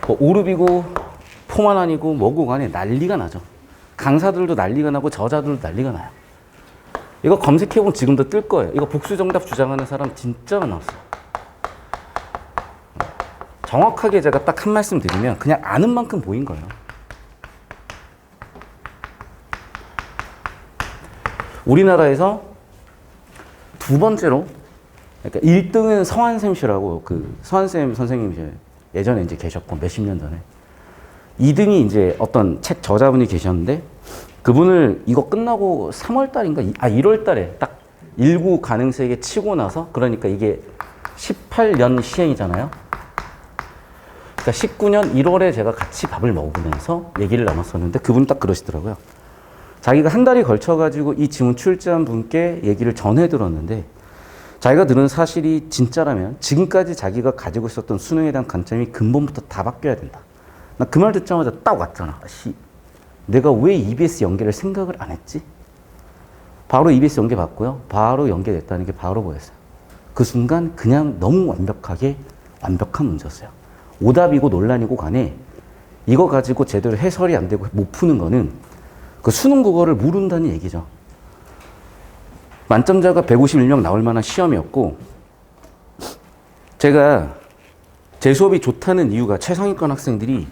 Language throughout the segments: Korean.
뭐 오르비고 포만 아니고 뭐고 간에 난리가 나죠. 강사들도 난리가 나고 저자들도 난리가 나요. 이거 검색해보면 지금도 뜰 거예요. 이거 복수정답 주장하는 사람 진짜 많았어요. 정확하게 제가 딱 한 말씀 드리면 그냥 아는 만큼 보인 거예요. 우리나라에서 두 번째로, 그러니까 1등은 서한샘 씨라고 그 서한샘 선생님이 예전에 이제 계셨고 몇십 년 전에 2등이 이제 어떤 책 저자분이 계셨는데 그분을 이거 끝나고 3월 달인가 1월 달에 딱 일구 가능세계 치고 나서 그러니까 이게 18년 시행이잖아요. 그러니까 19년 1월에 제가 같이 밥을 먹으면서 얘기를 나눴었는데 그분이 딱 그러시더라고요. 자기가 한 달이 걸쳐가지고 이 지문 출제한 분께 얘기를 전해 들었는데 자기가 들은 사실이 진짜라면 지금까지 자기가 가지고 있었던 수능에 대한 관점이 근본부터 다 바뀌어야 된다. 나 그 말 듣자마자 딱 왔잖아. 내가 왜 EBS 연계를 생각을 안 했지? 바로 EBS 연계 받고요. 바로 연계됐다는 게 바로 보였어요. 그 순간 그냥 너무 완벽한 문제였어요. 오답이고 논란이고 간에 이거 가지고 제대로 해설이 안 되고 못 푸는 거는 그 수능 국어를 모른다는 얘기죠. 만점자가 151명 나올 만한 시험이었고 제가 제 수업이 좋다는 이유가 최상위권 학생들이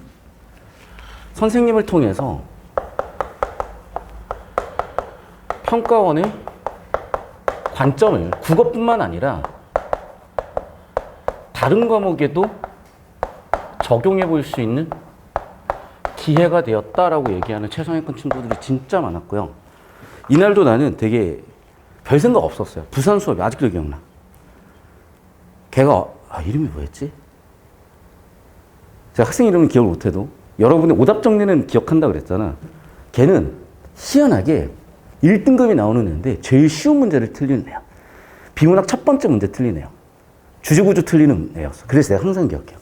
선생님을 통해서 평가원의 관점을 국어뿐만 아니라 다른 과목에도 적용해 볼 수 있는 기회가 되었다라고 얘기하는 최상위권 친구들이 진짜 많았고요. 이날도 나는 되게 별 생각 없었어요. 부산 수업이 아직도 기억나. 걔가 이름이 뭐였지? 제가 학생 이름은 기억을 못해도 여러분의 오답 정리는 기억한다 그랬잖아. 걔는 희한하게 1등급이 나오는 애인데 제일 쉬운 문제를 틀리는 애야. 비문학 첫 번째 문제 틀린 애야. 주제구조 틀리는 애였어. 그래서 내가 항상 기억해요.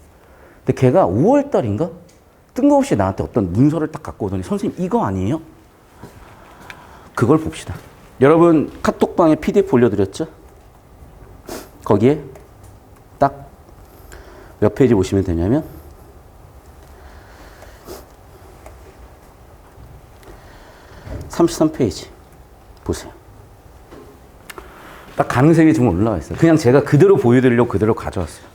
근데 걔가 5월 달인가? 뜬금없이 나한테 어떤 문서를 딱 갖고 오더니 선생님 이거 아니에요? 그걸 봅시다. 여러분 카톡방에 PDF 올려드렸죠? 거기에 딱 몇 페이지 보시면 되냐면 33페이지 보세요. 딱 가능성이 지금 올라와 있어요. 그냥 제가 그대로 보여드리려고 그대로 가져왔어요.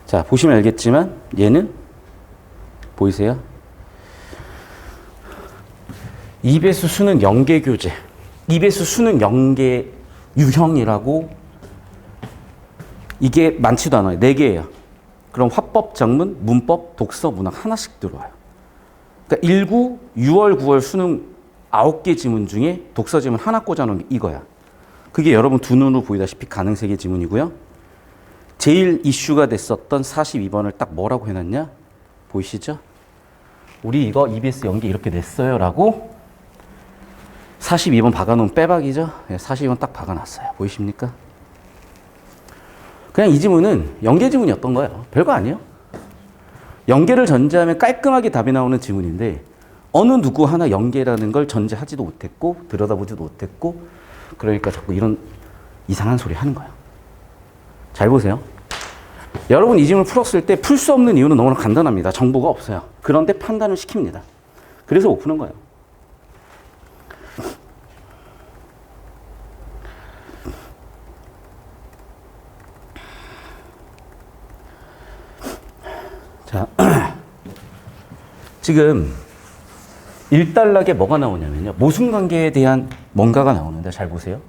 자, 보시면 알겠지만 얘는 보이세요? EBS 수능 연계 교재, EBS 수능 연계 유형이라고 이게 많지도 않아요. 4개예요. 그럼 화법, 작문, 문법, 독서, 문학 하나씩 들어와요. 그러니까 1구, 6월, 9월 수능 9개 지문 중에 독서 지문 하나 꽂아놓은 게 이거야. 그게 여러분 두 눈으로 보이다시피 가능세계 지문이고요. 제일 이슈가 됐었던 42번을 딱 뭐라고 해놨냐? 보이시죠? 우리 이거 EBS 연계 이렇게 냈어요 라고 42번 박아놓은 빼박이죠? 42번 딱 박아놨어요. 보이십니까? 그냥 이 지문은 연계 지문이었던 거예요. 별거 아니에요. 연계를 전제하면 깔끔하게 답이 나오는 지문인데 어느 누구 하나 연계라는 걸 전제하지도 못했고 들여다보지도 못했고 그러니까 자꾸 이런 이상한 소리 하는 거예요. 잘 보세요. 여러분 이 지문을 풀었을 때 풀 수 없는 이유는 너무나 간단합니다. 정보가 없어요. 그런데 판단을 시킵니다. 그래서 못 푸는 거예요. 자, 지금 일단락에 뭐가 나오냐면요. 모순관계에 대한 뭔가가 나오는데 잘 보세요.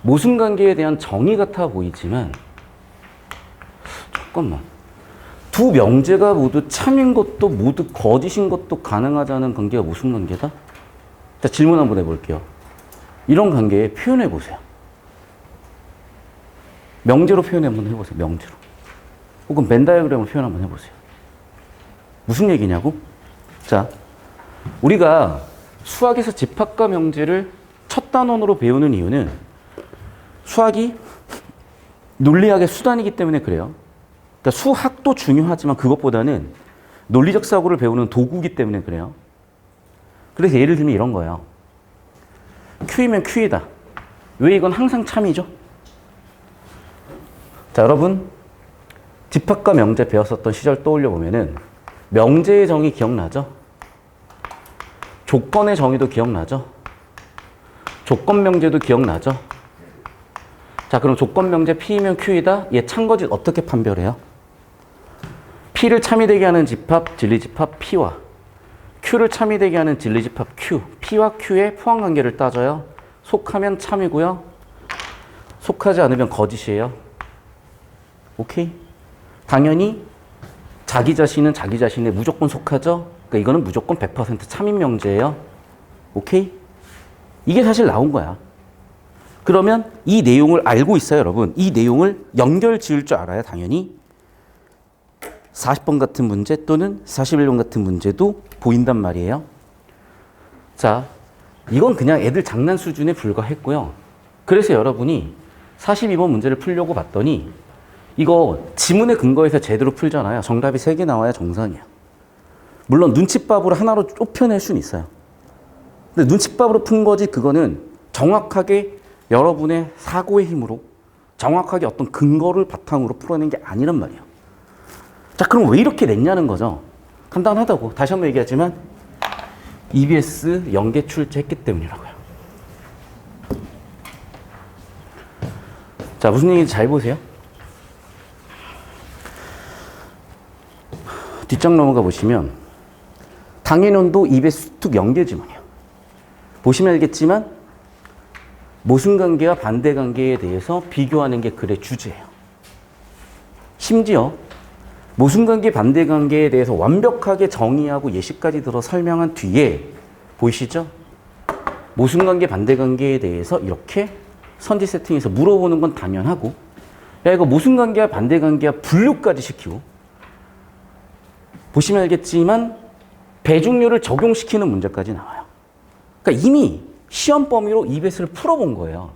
모순관계에 대한 정의 같아 보이지만 잠깐만. 두 명제가 모두 참인 것도 모두 거짓인 것도 가능하다는 관계가 무슨 관계다? 자, 질문 한번 해볼게요. 이런 관계에 표현해 보세요. 명제로 표현 한번 해보세요. 명제로. 혹은 벤 다이어그램으로 표현 한번 해보세요. 무슨 얘기냐고? 자, 우리가 수학에서 집합과 명제를 첫 단원으로 배우는 이유는 수학이 논리학의 수단이기 때문에 그래요. 그러니까 수학도 중요하지만 그것보다는 논리적 사고를 배우는 도구이기 때문에 그래요. 그래서 예를 들면 이런 거예요. Q이면 Q이다. 왜 이건 항상 참이죠? 자, 여러분 집합과 명제 배웠었던 시절 떠올려 보면은 명제의 정의 기억나죠? 조건의 정의도 기억나죠? 조건 명제도 기억나죠? 자, 그럼 조건 명제 P이면 Q이다. 얘 참거짓 어떻게 판별해요? P를 참이 되게 하는 집합, 진리집합 P와 Q를 참이 되게 하는 진리집합 Q, P와 Q의 포함관계를 따져요. 속하면 참이고요. 속하지 않으면 거짓이에요. 오케이? 당연히 자기 자신은 자기 자신에 무조건 속하죠? 그러니까 이거는 무조건 100% 참인 명제예요. 오케이? 이게 사실 나온 거야. 그러면 이 내용을 알고 있어요, 여러분. 이 내용을 연결 지을 줄 알아야 당연히 40번 같은 문제 또는 41번 같은 문제도 보인단 말이에요. 자, 이건 그냥 애들 장난 수준에 불과했고요. 그래서 여러분이 42번 문제를 풀려고 봤더니 이거 지문에 근거해서 제대로 풀잖아요. 정답이 3개 나와야 정상이야. 물론 눈칫밥으로 하나로 좁혀낼 수는 있어요. 근데 눈칫밥으로 푼 거지 그거는 정확하게 여러분의 사고의 힘으로 정확하게 어떤 근거를 바탕으로 풀어낸 게 아니란 말이에요. 자, 그럼 왜 이렇게 냈냐는 거죠. 간단하다고. 다시 한번 얘기하지만 EBS 연계 출제했기 때문이라고요. 자, 무슨 얘기인지 잘 보세요. 뒷장 넘어가 보시면 당해년도 EBS 수특 연계 지문이에요. 보시면 알겠지만 모순관계와 반대관계에 대해서 비교하는 게 글의 주제예요. 심지어 모순관계, 반대관계에 대해서 완벽하게 정의하고 예시까지 들어 설명한 뒤에 보이시죠? 모순관계, 반대관계에 대해서 이렇게 선지 세팅해서 물어보는 건 당연하고 야, 이거 모순관계와 반대관계와 분류까지 시키고 보시면 알겠지만 배중률을 적용시키는 문제까지 나와요. 그러니까 이미 시험 범위로 EBS를 풀어본 거예요.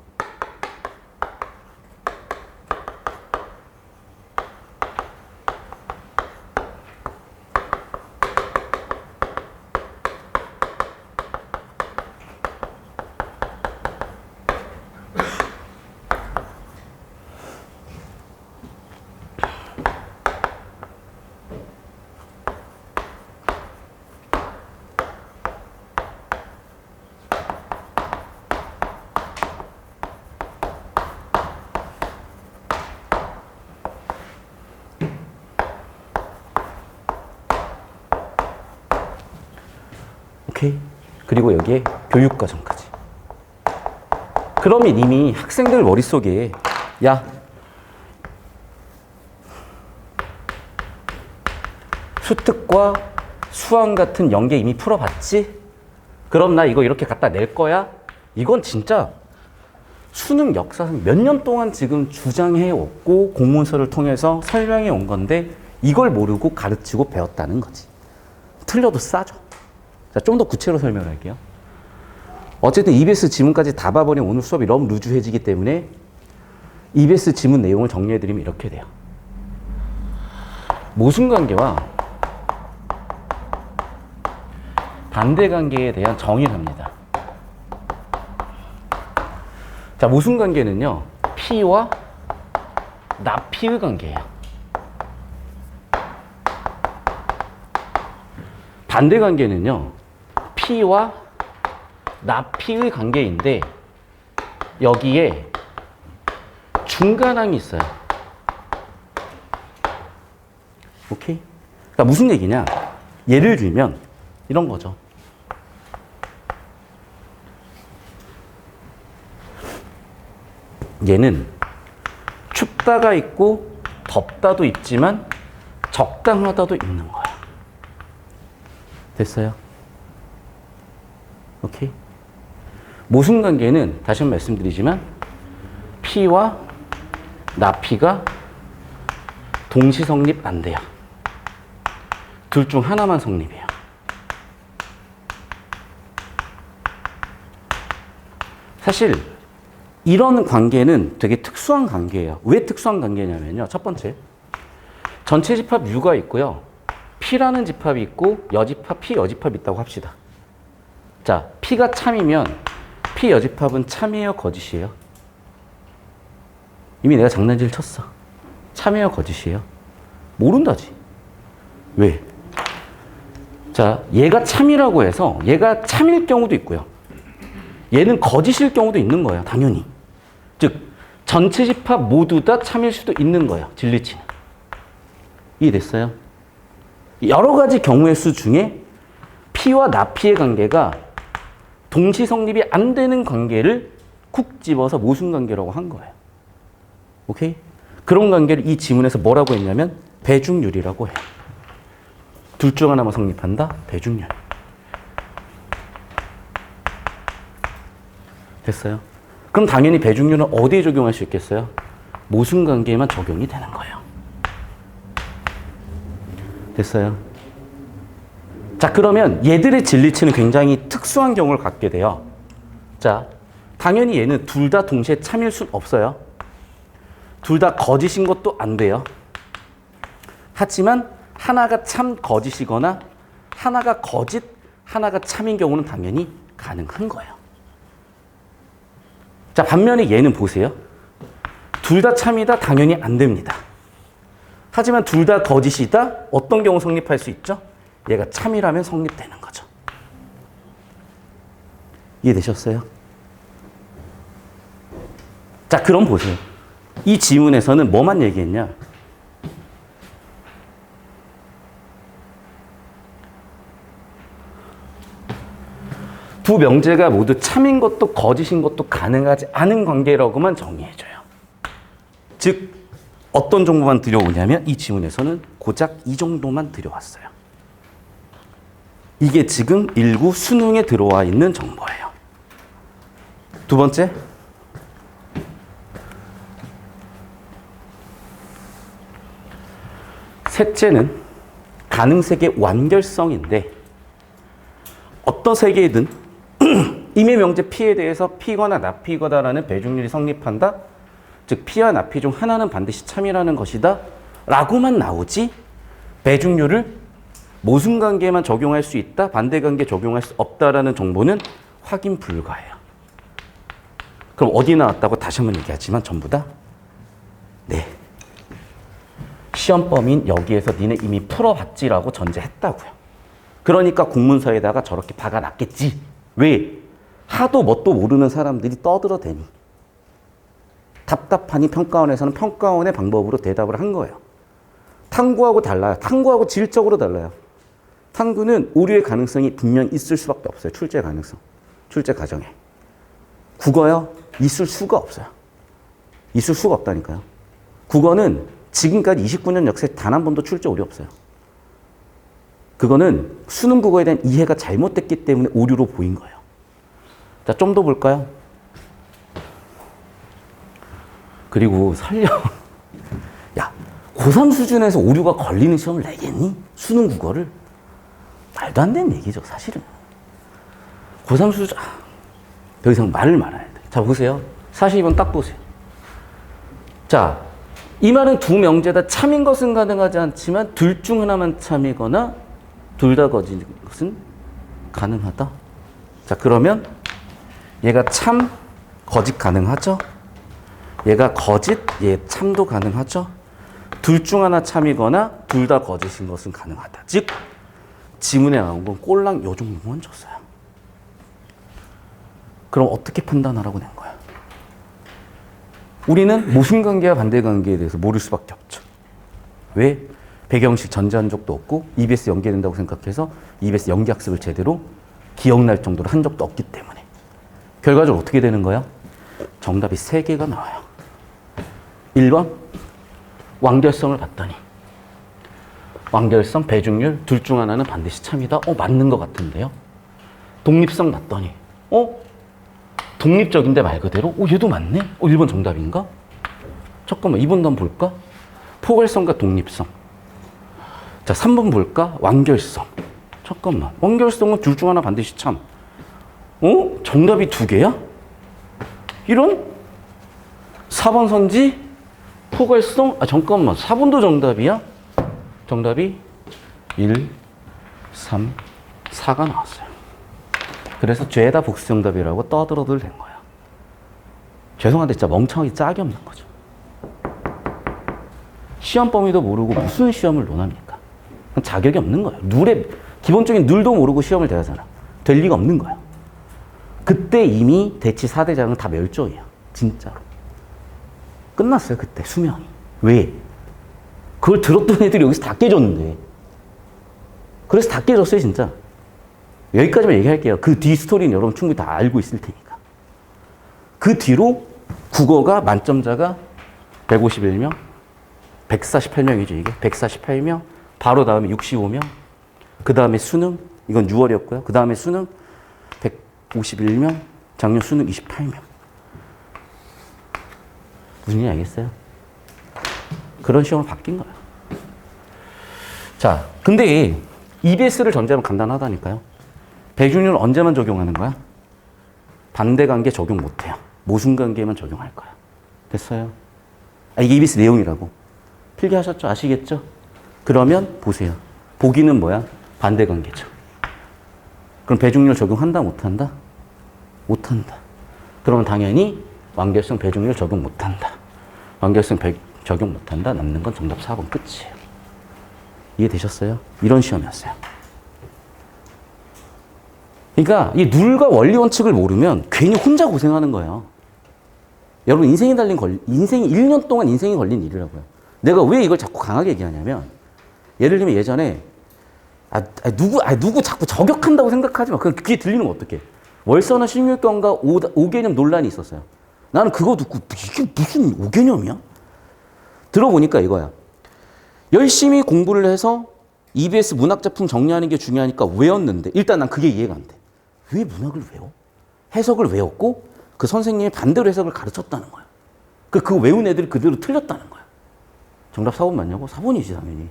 오케이. 그리고 여기에 교육과정까지. 그러면 이미 학생들 머릿속에 야, 수특과 수학 같은 연계 이미 풀어봤지? 그럼 나 이거 이렇게 갖다 낼 거야? 이건 진짜 수능 역사상 몇 년 동안 지금 주장해 왔고 공문서를 통해서 설명해 온 건데 이걸 모르고 가르치고 배웠다는 거지. 틀려도 싸죠. 자, 좀 더 구체로 설명을 할게요. 어쨌든 EBS 지문까지 다 봐버리면 오늘 수업이 너무 루즈해지기 때문에 EBS 지문 내용을 정리해드리면 이렇게 돼요. 모순관계와 반대관계에 대한 정의를 합니다. 자, 모순관계는요, P와 나P의 관계예요. 반대관계는요, P와 나P의 관계인데 여기에 중간항이 있어요. 오케이? 그러니까 무슨 얘기냐? 예를 들면 이런 거죠. 얘는 춥다가 있고 덥다도 있지만 적당하다도 있는 거야. 됐어요? 오케이? 모순관계는 다시 한번 말씀드리지만 P와 나P가 동시 성립 안 돼요. 둘 중 하나만 성립해요. 사실 이런 관계는 되게 특수한 관계예요. 왜 특수한 관계냐면요. 첫 번째, 전체 집합 U가 있고요. P라는 집합이 있고 여집합, P 여집합이 있다고 합시다. 자, P가 참이면 P 여집합은 참이에요, 거짓이에요? 이미 내가 장난질 쳤어. 참이에요, 거짓이에요? 모른다지. 왜? 자, 얘가 참이라고 해서 얘가 참일 경우도 있고요. 얘는 거짓일 경우도 있는 거예요, 당연히. 즉, 전체 집합 모두 다 참일 수도 있는 거예요, 진리치는. 이해됐어요? 여러 가지 경우의 수 중에 P와 나P의 관계가 동시 성립이 안 되는 관계를 쿡 집어서 모순관계라고 한 거예요. 오케이? 그런 관계를 이 지문에서 뭐라고 했냐면 배중률이라고 해요. 둘 중 하나만 성립한다? 배중률. 됐어요? 그럼 당연히 배중률은 어디에 적용할 수 있겠어요? 모순관계에만 적용이 되는 거예요. 됐어요? 자, 그러면 얘들의 진리치는 굉장히 특수한 경우를 갖게 돼요. 자, 당연히 얘는 둘 다 동시에 참일 순 없어요. 둘 다 거짓인 것도 안 돼요. 하지만 하나가 참 거짓이거나 하나가 거짓, 하나가 참인 경우는 당연히 가능한 거예요. 자, 반면에 얘는 보세요. 둘 다 참이다? 당연히 안 됩니다. 하지만 둘 다 거짓이다? 어떤 경우 성립할 수 있죠? 얘가 참이라면 성립되는 거죠. 이해되셨어요? 자, 그럼 보세요. 이 지문에서는 뭐만 얘기했냐? 두 명제가 모두 참인 것도 거짓인 것도 가능하지 않은 관계라고만 정의해줘요. 즉, 어떤 정보만 들여오냐면 이 지문에서는 고작 이 정도만 들여왔어요. 이게 지금 일구 수능에 들어와 있는 정보예요. 두 번째. 셋째는 가능색의 완결성인데 어떤 세계이든 임의 명제 P에 대해서 P거나 나P거다라는 배중률이 성립한다. 즉 P와 나P 중 하나는 반드시 참이라는 것이다. 라고만 나오지 배중률을 모순관계에만 적용할 수 있다. 반대관계에 적용할 수 없다라는 정보는 확인 불가해요. 그럼 어디 나왔다고 다시 한번 얘기하지만 전부 다 네. 시험 범위인 여기에서 니네 이미 풀어봤지라고 전제했다고요. 그러니까 공문서에다가 저렇게 박아놨겠지. 왜? 하도 뭣도 모르는 사람들이 떠들어대니. 답답하니 평가원에서는 평가원의 방법으로 대답을 한 거예요. 탐구하고 달라요. 탐구하고 질적으로 달라요. 탐구는 오류의 가능성이 분명히 있을 수밖에 없어요. 출제 가능성. 출제 과정에. 국어요? 있을 수가 없어요. 있을 수가 없다니까요. 국어는 지금까지 29년 역사에 단 한 번도 출제 오류 없어요. 그거는 수능 국어에 대한 이해가 잘못됐기 때문에 오류로 보인 거예요. 자, 좀 더 볼까요? 그리고 설령 야, 고3 수준에서 오류가 걸리는 시험을 내겠니? 수능 국어를? 말도 안 되는 얘기죠, 사실은. 고3 수준, 더 이상 말을 말아야 돼. 자, 보세요. 42번 딱 보세요. 자, 이 말은 두 명제 다 참인 것은 가능하지 않지만 둘 중 하나만 참이거나 둘 다 거짓인 것은 가능하다. 자, 그러면 얘가 참, 거짓 가능하죠? 얘가 거짓, 얘 참도 가능하죠? 둘 중 하나 참이거나 둘 다 거짓인 것은 가능하다. 즉, 지문에 나온 건 꼴랑 요 정도만 줬어요. 그럼 어떻게 판단하라고 낸 거야? 우리는 모순관계와 반대관계에 대해서 모를 수밖에 없죠. 왜? 배경식 전제한 적도 없고 EBS 연계된다고 생각해서 EBS 연계학습을 제대로 기억날 정도로 한 적도 없기 때문에. 결과적으로 어떻게 되는 거야? 정답이 3개가 나와요. 1번 완결성을 봤더니 완결성, 배중률 둘 중 하나는 반드시 참이다. 맞는 것 같은데요. 독립성 봤더니 독립적인데 말 그대로 얘도 맞네? 1번 정답인가? 잠깐만 2번도 한번 볼까? 포괄성과 독립성. 자, 3번 볼까? 완결성. 잠깐만. 완결성은 둘 중 하나 반드시 참. 정답이 2개야? 이런? 4번 선지? 포괄성? 잠깐만. 4번도 정답이야? 정답이 1, 3, 4가 나왔어요. 그래서 죄다 복수 정답이라고 떠들어들 된 거야. 죄송한데 진짜 멍청하게 짝이 없는 거죠. 시험 범위도 모르고 무슨 시험을 논합니까? 자격이 없는 거예요. 기본적인 룰도 모르고 시험을 대하잖아. 될 리가 없는 거예요. 그때 이미 대치 4대장은 다 멸종이에요. 진짜로. 끝났어요. 그때 수명이. 왜? 그걸 들었던 애들이 여기서 다 깨졌는데. 그래서 다 깨졌어요. 진짜. 여기까지만 얘기할게요. 그 뒤 스토리는 여러분 충분히 다 알고 있을 테니까. 그 뒤로 국어가 만점자가 151명, 148명이죠, 이게. 148명, 바로 다음에 65명, 그 다음에 수능, 이건 6월이었고요. 그 다음에 수능 151명, 작년 수능 28명. 무슨 일인지 알겠어요? 그런 시험으로 바뀐 거예요. 자, 근데 EBS를 전제하면 간단하다니까요. 배준율은 언제만 적용하는 거야? 반대관계 적용 못해요. 모순관계만 적용할 거야. 됐어요? 이게 EBS 내용이라고. 필기하셨죠? 아시겠죠? 그러면 보세요. 보기는 뭐야? 반대관계죠. 그럼 배중률 적용한다? 못한다? 못한다. 그러면 당연히 완결성 배중률 적용 못한다. 완결성 적용 못한다? 남는 건 정답 4번 끝이에요. 이해되셨어요? 이런 시험이었어요. 그러니까 이 룰과 원리 원칙을 모르면 괜히 혼자 고생하는 거예요. 여러분 인생이 1년 동안 인생이 걸린 일이라고요. 내가 왜 이걸 자꾸 강하게 얘기하냐면 예를 들면 예전에 누구 자꾸 저격한다고 생각하지 마. 그게 들리는 거 어떡해. 월선어 실물경과 5개념 논란이 있었어요. 나는 그거 듣고 이게 무슨 5개념이야? 들어보니까 이거야. 열심히 공부를 해서 EBS 문학작품 정리하는 게 중요하니까 외웠는데 일단 난 그게 이해가 안 돼. 왜 문학을 외워? 해석을 외웠고 그 선생님이 반대로 해석을 가르쳤다는 거야. 그 외운 애들이 그대로 틀렸다는 거야. 정답 4번 맞냐고? 4번이지 당연히.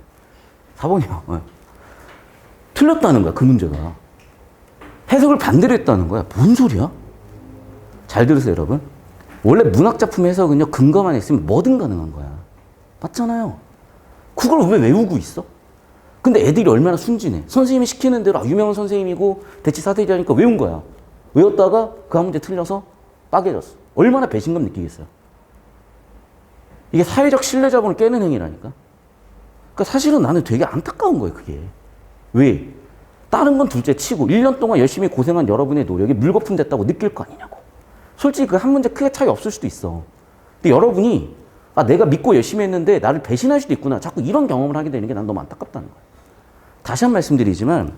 4번이야. 틀렸다는 거야 그 문제가. 해석을 반대로 했다는 거야. 뭔 소리야? 잘 들으세요 여러분. 원래 문학작품 해석은요 근거만 있으면 뭐든 가능한 거야. 맞잖아요. 그걸 왜 외우고 있어? 근데 애들이 얼마나 순진해. 선생님이 시키는 대로 유명한 선생님이고 대치 4대자니까 외운 거야. 외웠다가 그 한 문제 틀려서 빠개졌어. 얼마나 배신감 느끼겠어요. 이게 사회적 신뢰자본을 깨는 행위라니까. 그러니까 사실은 나는 되게 안타까운 거예요 그게. 왜? 다른 건 둘째 치고 1년 동안 열심히 고생한 여러분의 노력이 물거품 됐다고 느낄 거 아니냐고. 솔직히 그 한 문제 크게 차이 없을 수도 있어. 근데 여러분이 내가 믿고 열심히 했는데 나를 배신할 수도 있구나. 자꾸 이런 경험을 하게 되는 게 난 너무 안타깝다는 거예요. 다시 한 번 말씀드리지만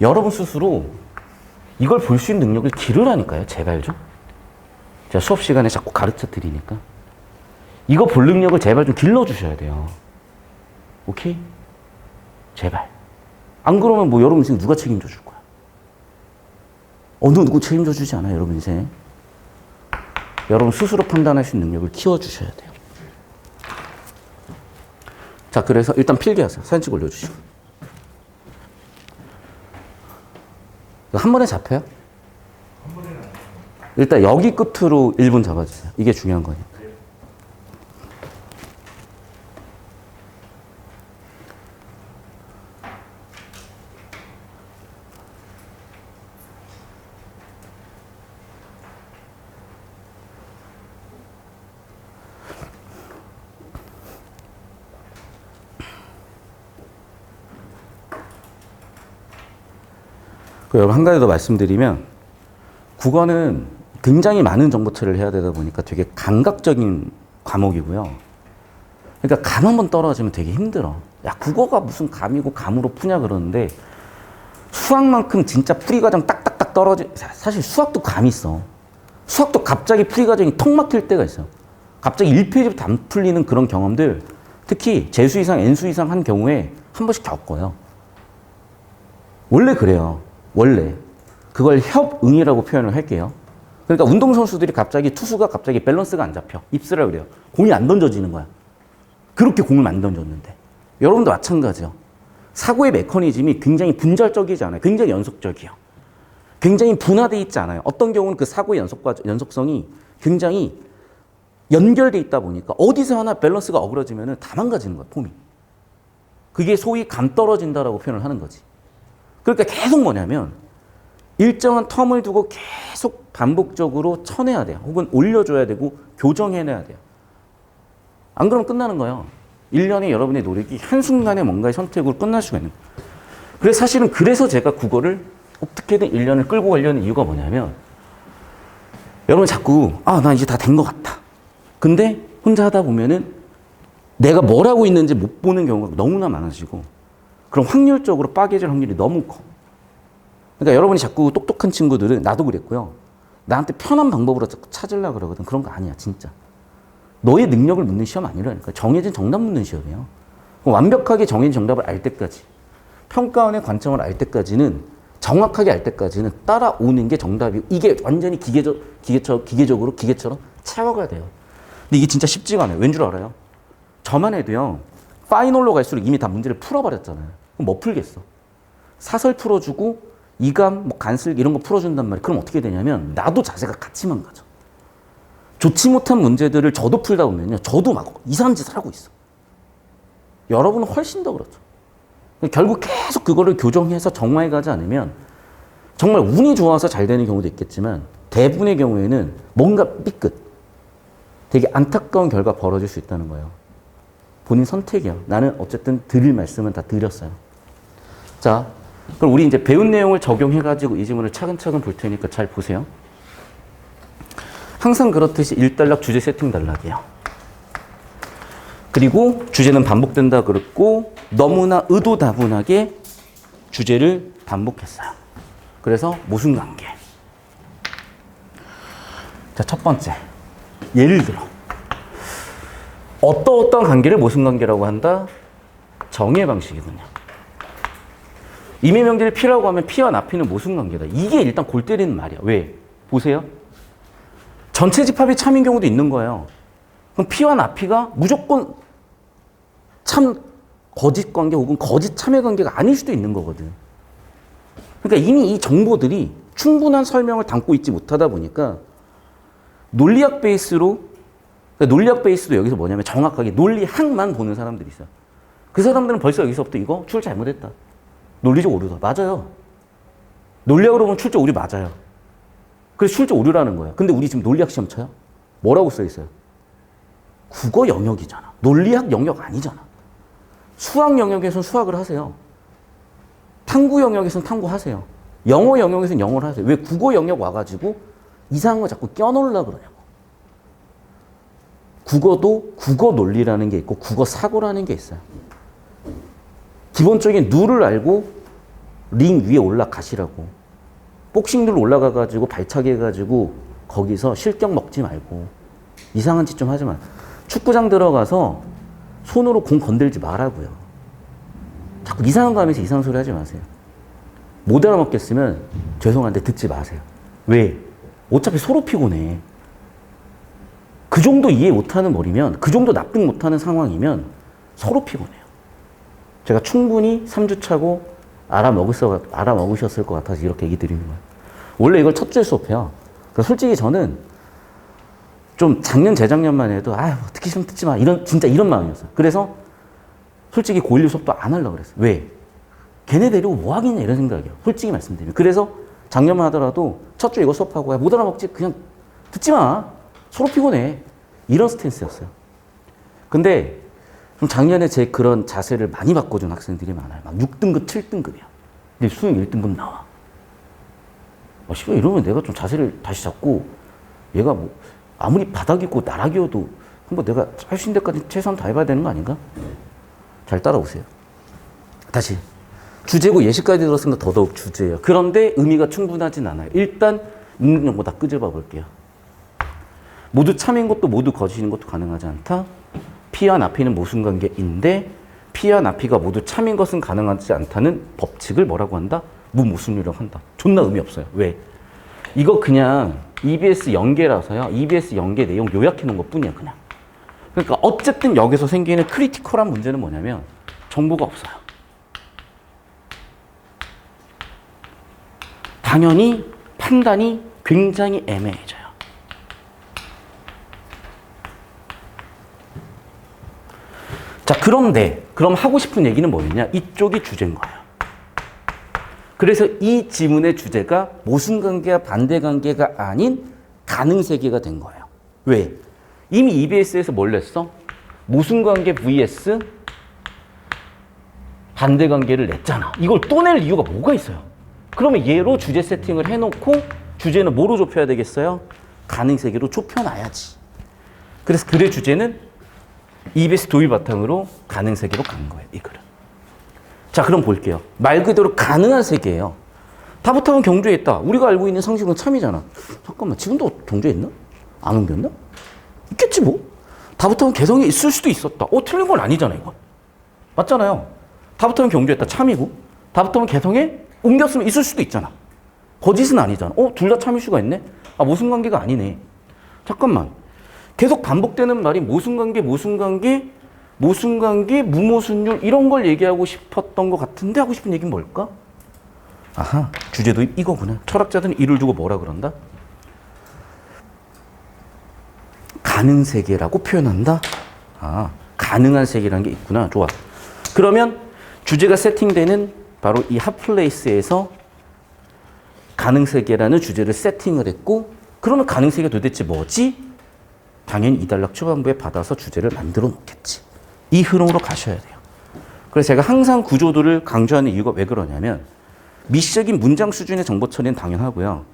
여러분 스스로 이걸 볼 수 있는 능력을 기르라니까요. 제발 좀. 제가 수업 시간에 자꾸 가르쳐 드리니까. 이거 볼 능력을 제발 좀 길러주셔야 돼요. 오케이? 제발. 안 그러면 뭐 여러분 인생 누가 책임져 줄 거야? 누구 책임져 주지 않아요, 여러분 인생. 여러분 스스로 판단할 수 있는 능력을 키워주셔야 돼요. 자, 그래서 일단 필기하세요. 사진 찍어 올려주시고. 한 번에 잡혀요? 일단 여기 끝으로 1분 잡아주세요. 이게 중요한 거니까. 여러분 한 가지 더 말씀드리면 국어는 굉장히 많은 정보 처리를 해야 되다 보니까 되게 감각적인 과목이고요. 그러니까 감 한번 떨어지면 되게 힘들어. 야 국어가 무슨 감이고 감으로 푸냐 그러는데 수학만큼 진짜 풀이 과정 딱딱딱 사실 수학도 감이 있어. 수학도 갑자기 풀이 과정이 턱 막힐 때가 있어. 갑자기 1페이지부터 안 풀리는 그런 경험들 특히 재수 이상 N수 이상 한 경우에 한 번씩 겪어요. 원래 그래요. 원래 그걸 협응이라고 표현을 할게요. 그러니까 운동선수들이 투수가 갑자기 밸런스가 안 잡혀. 입스라 그래요. 공이 안 던져지는 거야. 그렇게 공을 안 던졌는데. 여러분도 마찬가지요. 사고의 메커니즘이 굉장히 분절적이지 않아요. 굉장히 연속적이요. 굉장히 분화되어 있지 않아요. 어떤 경우는 그 사고의 연속성이 굉장히 연결되어 있다 보니까 어디서 하나 밸런스가 어그러지면 다 망가지는 거야, 폼이. 그게 소위 감 떨어진다라고 표현을 하는 거지. 그러니까 계속 뭐냐면 일정한 텀을 두고 계속 반복적으로 쳐내야 돼요. 혹은 올려줘야 되고 교정해내야 돼요. 안 그러면 끝나는 거예요. 일련의 여러분의 노력이 한순간에 뭔가의 선택으로 끝날 수가 있는 거예요. 그래서 사실은 그래서 제가 국어를 어떻게든 1년을 끌고 가려는 이유가 뭐냐면 여러분 자꾸 나 이제 다 된 것 같다. 근데 혼자 하다 보면은 내가 뭘 하고 있는지 못 보는 경우가 너무나 많아지고 그럼 확률적으로 빠개질 확률이 너무 커. 그러니까 여러분이 자꾸 똑똑한 친구들은 나도 그랬고요. 나한테 편한 방법으로 찾으려고 그러거든. 그런 거 아니야 진짜. 너의 능력을 묻는 시험 아니라니까. 정해진 정답 묻는 시험이에요. 완벽하게 정해진 정답을 알 때까지 평가원의 관점을 알 때까지는 정확하게 알 때까지는 따라오는 게 정답이고 이게 완전히 기계처럼 채워가야 돼요. 근데 이게 진짜 쉽지가 않아요. 왠 줄 알아요? 저만 해도요. 파이널로 갈수록 이미 다 문제를 풀어버렸잖아요. 그럼 뭐 풀겠어? 사설 풀어주고 이감, 간슬기 이런 거 풀어준단 말이에요. 그럼 어떻게 되냐면 나도 자세가 같이 망가져. 좋지 못한 문제들을 저도 풀다 보면요. 저도 막 이상한 짓을 하고 있어. 여러분은 훨씬 더 그렇죠. 결국 계속 그거를 교정해서 정화해 가지 않으면 정말 운이 좋아서 잘 되는 경우도 있겠지만 대부분의 경우에는 뭔가 삐끗, 되게 안타까운 결과 벌어질 수 있다는 거예요. 본인 선택이야. 나는 어쨌든 드릴 말씀은 다 드렸어요. 자, 그럼 우리 이제 배운 내용을 적용해가지고 이 지문을 차근차근 볼 테니까 잘 보세요. 항상 그렇듯이 1단락 주제 세팅 단락이에요. 그리고 주제는 반복된다 그랬고 너무나 의도다분하게 주제를 반복했어요. 그래서 모순관계. 자, 첫 번째. 예를 들어 어떤 관계를 모순관계라고 한다? 정의 방식이군요. 임의명제를 피라고 하면 피와 나피는 모순관계다. 이게 일단 골 때리는 말이야. 왜? 보세요. 전체 집합이 참인 경우도 있는 거예요. 그럼 피와 나피가 무조건 참 거짓 관계 혹은 거짓 참여 관계가 아닐 수도 있는 거거든. 그러니까 이미 이 정보들이 충분한 설명을 담고 있지 못하다 보니까 논리학 베이스로, 그러니까 논리학 베이스도 여기서 뭐냐면 정확하게 논리학만 보는 사람들이 있어요. 그 사람들은 벌써 여기서부터 이거 출 잘못했다. 논리적 오류다. 맞아요. 논리학으로 보면 출제 오류 맞아요. 그래서 출제 오류라는 거예요. 근데 우리 지금 논리학 시험 쳐요? 뭐라고 써 있어요? 국어 영역이잖아. 논리학 영역 아니잖아. 수학 영역에서는 수학을 하세요. 탐구 영역에서는 탐구하세요. 영어 영역에서는 영어를 하세요. 왜 국어 영역 와가지고 이상한 거 자꾸 껴놓으려고 그러냐고. 국어도 국어 논리라는 게 있고 국어 사고라는 게 있어요. 기본적인 룰을 알고 링 위에 올라가시라고. 복싱 룰 올라가가지고 발차기 해가지고 거기서 실격 먹지 말고 이상한 짓 좀 하지 마. 축구장 들어가서 손으로 공 건들지 말라고요. 자꾸 이상한 거 하면서 이상한 소리 하지 마세요. 못 알아먹겠으면 죄송한데 듣지 마세요. 왜? 어차피 서로 피곤해. 그 정도 이해 못하는 머리면, 그 정도 납득 못하는 상황이면 서로 피곤해요. 제가 충분히 3주 차고 알아먹으셨을 것 같아서 이렇게 얘기 드리는 거예요. 원래 이걸 첫 주에 수업해요. 그러니까 솔직히 저는 좀 작년, 재작년만 해도 어떻게 좀 듣지 마. 진짜 이런 마음이었어요. 그래서 솔직히 고1 수업도 안 하려고 그랬어요. 왜? 걔네 데리고 뭐 하겠냐 이런 생각이에요. 솔직히 말씀드리면. 그래서 작년만 하더라도 첫 주 이거 수업하고 못 알아먹지 그냥 듣지 마. 서로 피곤해. 이런 스탠스였어요. 근데 좀 작년에 제 그런 자세를 많이 바꿔준 학생들이 많아요. 막 6등급, 7등급이야. 근데 수능 1등급 나와. 씨발 이러면 내가 좀 자세를 다시 잡고 얘가 뭐 아무리 바닥이고 나락이어도 한번 내가 할 수 있는 데까지 최선을 다해봐야 되는 거 아닌가? 잘 따라오세요. 다시. 주제고 예시까지 들었으니까 더더욱 주제예요. 그런데 의미가 충분하진 않아요. 일단 있는 정보 다 끄집어 볼게요. 모두 참인 것도 모두 거짓인 것도 가능하지 않다. 피와 나피는 모순관계인데 피와 나피가 모두 참인 것은 가능하지 않다는 법칙을 뭐라고 한다? 무모순이라고 한다. 존나 의미 없어요. 왜? 이거 그냥 EBS 연계라서요. EBS 연계 내용 요약해 놓은 것 뿐이야, 그냥. 그러니까 어쨌든 여기서 생기는 크리티컬한 문제는 뭐냐면 정보가 없어요. 당연히 판단이 굉장히 애매해져요. 자, 그런데 그럼 하고 싶은 얘기는 뭐였냐? 이쪽이 주제인 거예요. 그래서 이 지문의 주제가 모순관계와 반대관계가 아닌 가능세계가 된 거예요. 왜? 이미 EBS에서 뭘 냈어? 모순관계 vs 반대관계를 냈잖아. 이걸 또 낼 이유가 뭐가 있어요? 그러면 얘로 주제 세팅을 해놓고 주제는 뭐로 좁혀야 되겠어요? 가능세계로 좁혀놔야지. 그래서 글의 주제는 EBS 도입 바탕으로 가능세계로 간 거예요. 이 글은. 자, 그럼 볼게요. 말 그대로 가능한 세계예요. 다부터는 경주에 있다. 우리가 알고 있는 상식은 참이잖아. 잠깐만, 지금도 경주에 있나? 안 옮겼나? 있겠지 뭐. 다부터는 개성에 있을 수도 있었다. 틀린 건 아니잖아, 이건. 맞잖아요. 다부터는 경주에 있다. 참이고. 다부터는 개성에 옮겼으면 있을 수도 있잖아. 거짓은 아니잖아. 둘 다 참일 수가 있네? 모순관계가 아니네. 잠깐만. 계속 반복되는 말이 모순관계, 무모순율 이런 걸 얘기하고 싶었던 것 같은데 하고 싶은 얘기는 뭘까? 아하, 주제도 이거구나. 철학자들은 이를 두고 뭐라 그런다? 가능세계라고 표현한다? 가능한 세계라는 게 있구나. 좋아. 그러면 주제가 세팅되는 바로 이 핫플레이스에서 가능세계라는 주제를 세팅을 했고, 그러면 가능세계가 도대체 뭐지? 당연히 이단락 초반부에 받아서 주제를 만들어 놓겠지. 이 흐름으로 가셔야 돼요. 그래서 제가 항상 구조도를 강조하는 이유가 왜 그러냐면, 미시적인 문장 수준의 정보 처리는 당연하고요.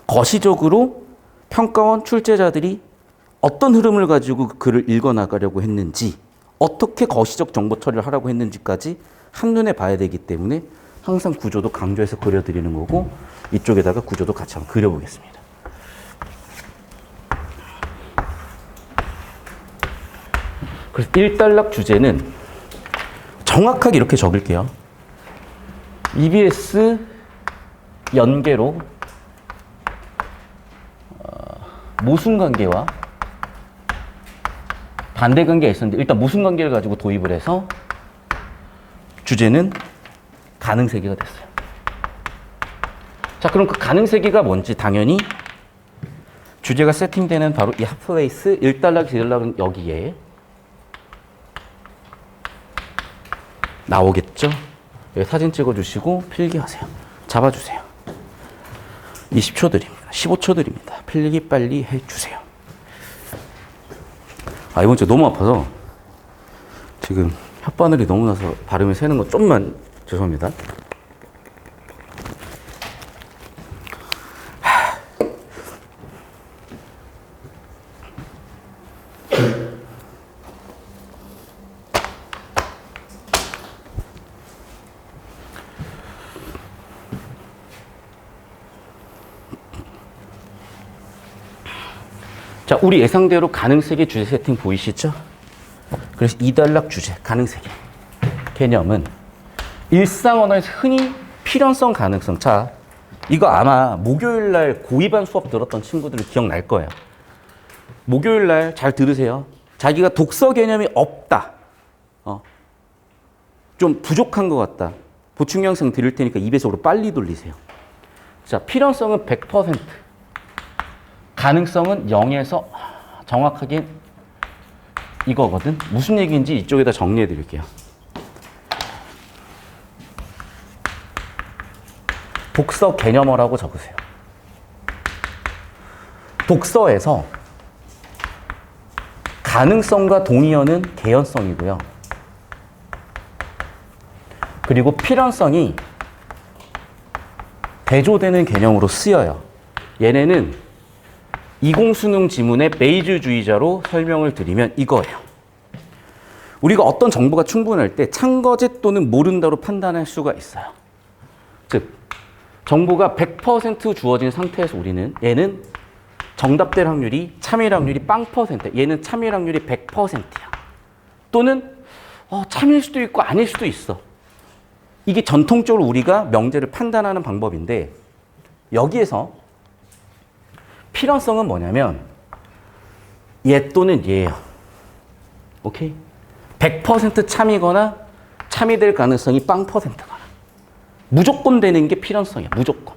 거시적으로 평가원 출제자들이 어떤 흐름을 가지고 글을 읽어나가려고 했는지, 어떻게 거시적 정보 처리를 하라고 했는지까지 한눈에 봐야 되기 때문에 항상 구조도 강조해서 그려드리는 거고, 이쪽에다가 구조도 같이 한번 그려보겠습니다. 그래서 1단락 주제는 정확하게 이렇게 적을게요. EBS 연계로 모순관계와 반대관계가 있었는데, 일단 모순관계를 가지고 도입을 해서 주제는 가능세계가 됐어요. 자, 그럼 그 가능세계가 뭔지 당연히 주제가 세팅되는 바로 이 핫플레이스 1단락, 2단락은 여기에 나오겠죠? 여기 사진 찍어주시고 필기하세요. 잡아주세요. 20초 드립니다. 15초 드립니다. 필기 빨리 해주세요. 이번 주 너무 아파서 지금 혓바늘이 너무 나서 발음이 새는 거 좀만 죄송합니다. 자, 우리 예상대로 가능세계 주제 세팅 보이시죠? 그래서 2단락 주제, 가능세계. 개념은 일상 언어에서 흔히 필연성, 가능성. 자, 이거 아마 목요일날 고2반 수업 들었던 친구들은 기억날 거예요. 목요일날 잘 들으세요. 자기가 독서 개념이 없다. 좀 부족한 것 같다. 보충 영상 드릴 테니까 2배속으로 빨리 돌리세요. 자, 필연성은 100%. 가능성은 0에서 정확하게 이거거든. 무슨 얘기인지 이쪽에다 정리해 드릴게요. 독서 개념어라고 적으세요. 독서에서 가능성과 동의어는 개연성이고요. 그리고 필연성이 대조되는 개념으로 쓰여요. 얘네는 이공수능 지문의 베이즈주의자로 설명을 드리면 이거예요. 우리가 어떤 정보가 충분할 때 참거짓 또는 모른다로 판단할 수가 있어요. 즉, 정보가 100% 주어진 상태에서 우리는 얘는 정답될 확률이, 참일 확률이 0%, 얘는 참일 확률이 100%야. 또는 참일 수도 있고 아닐 수도 있어. 이게 전통적으로 우리가 명제를 판단하는 방법인데, 여기에서 필연성은 뭐냐면 얘 또는 얘예요. 오케이? 100% 참이거나 참이 될 가능성이 0%거나 무조건 되는 게 필연성이야. 무조건.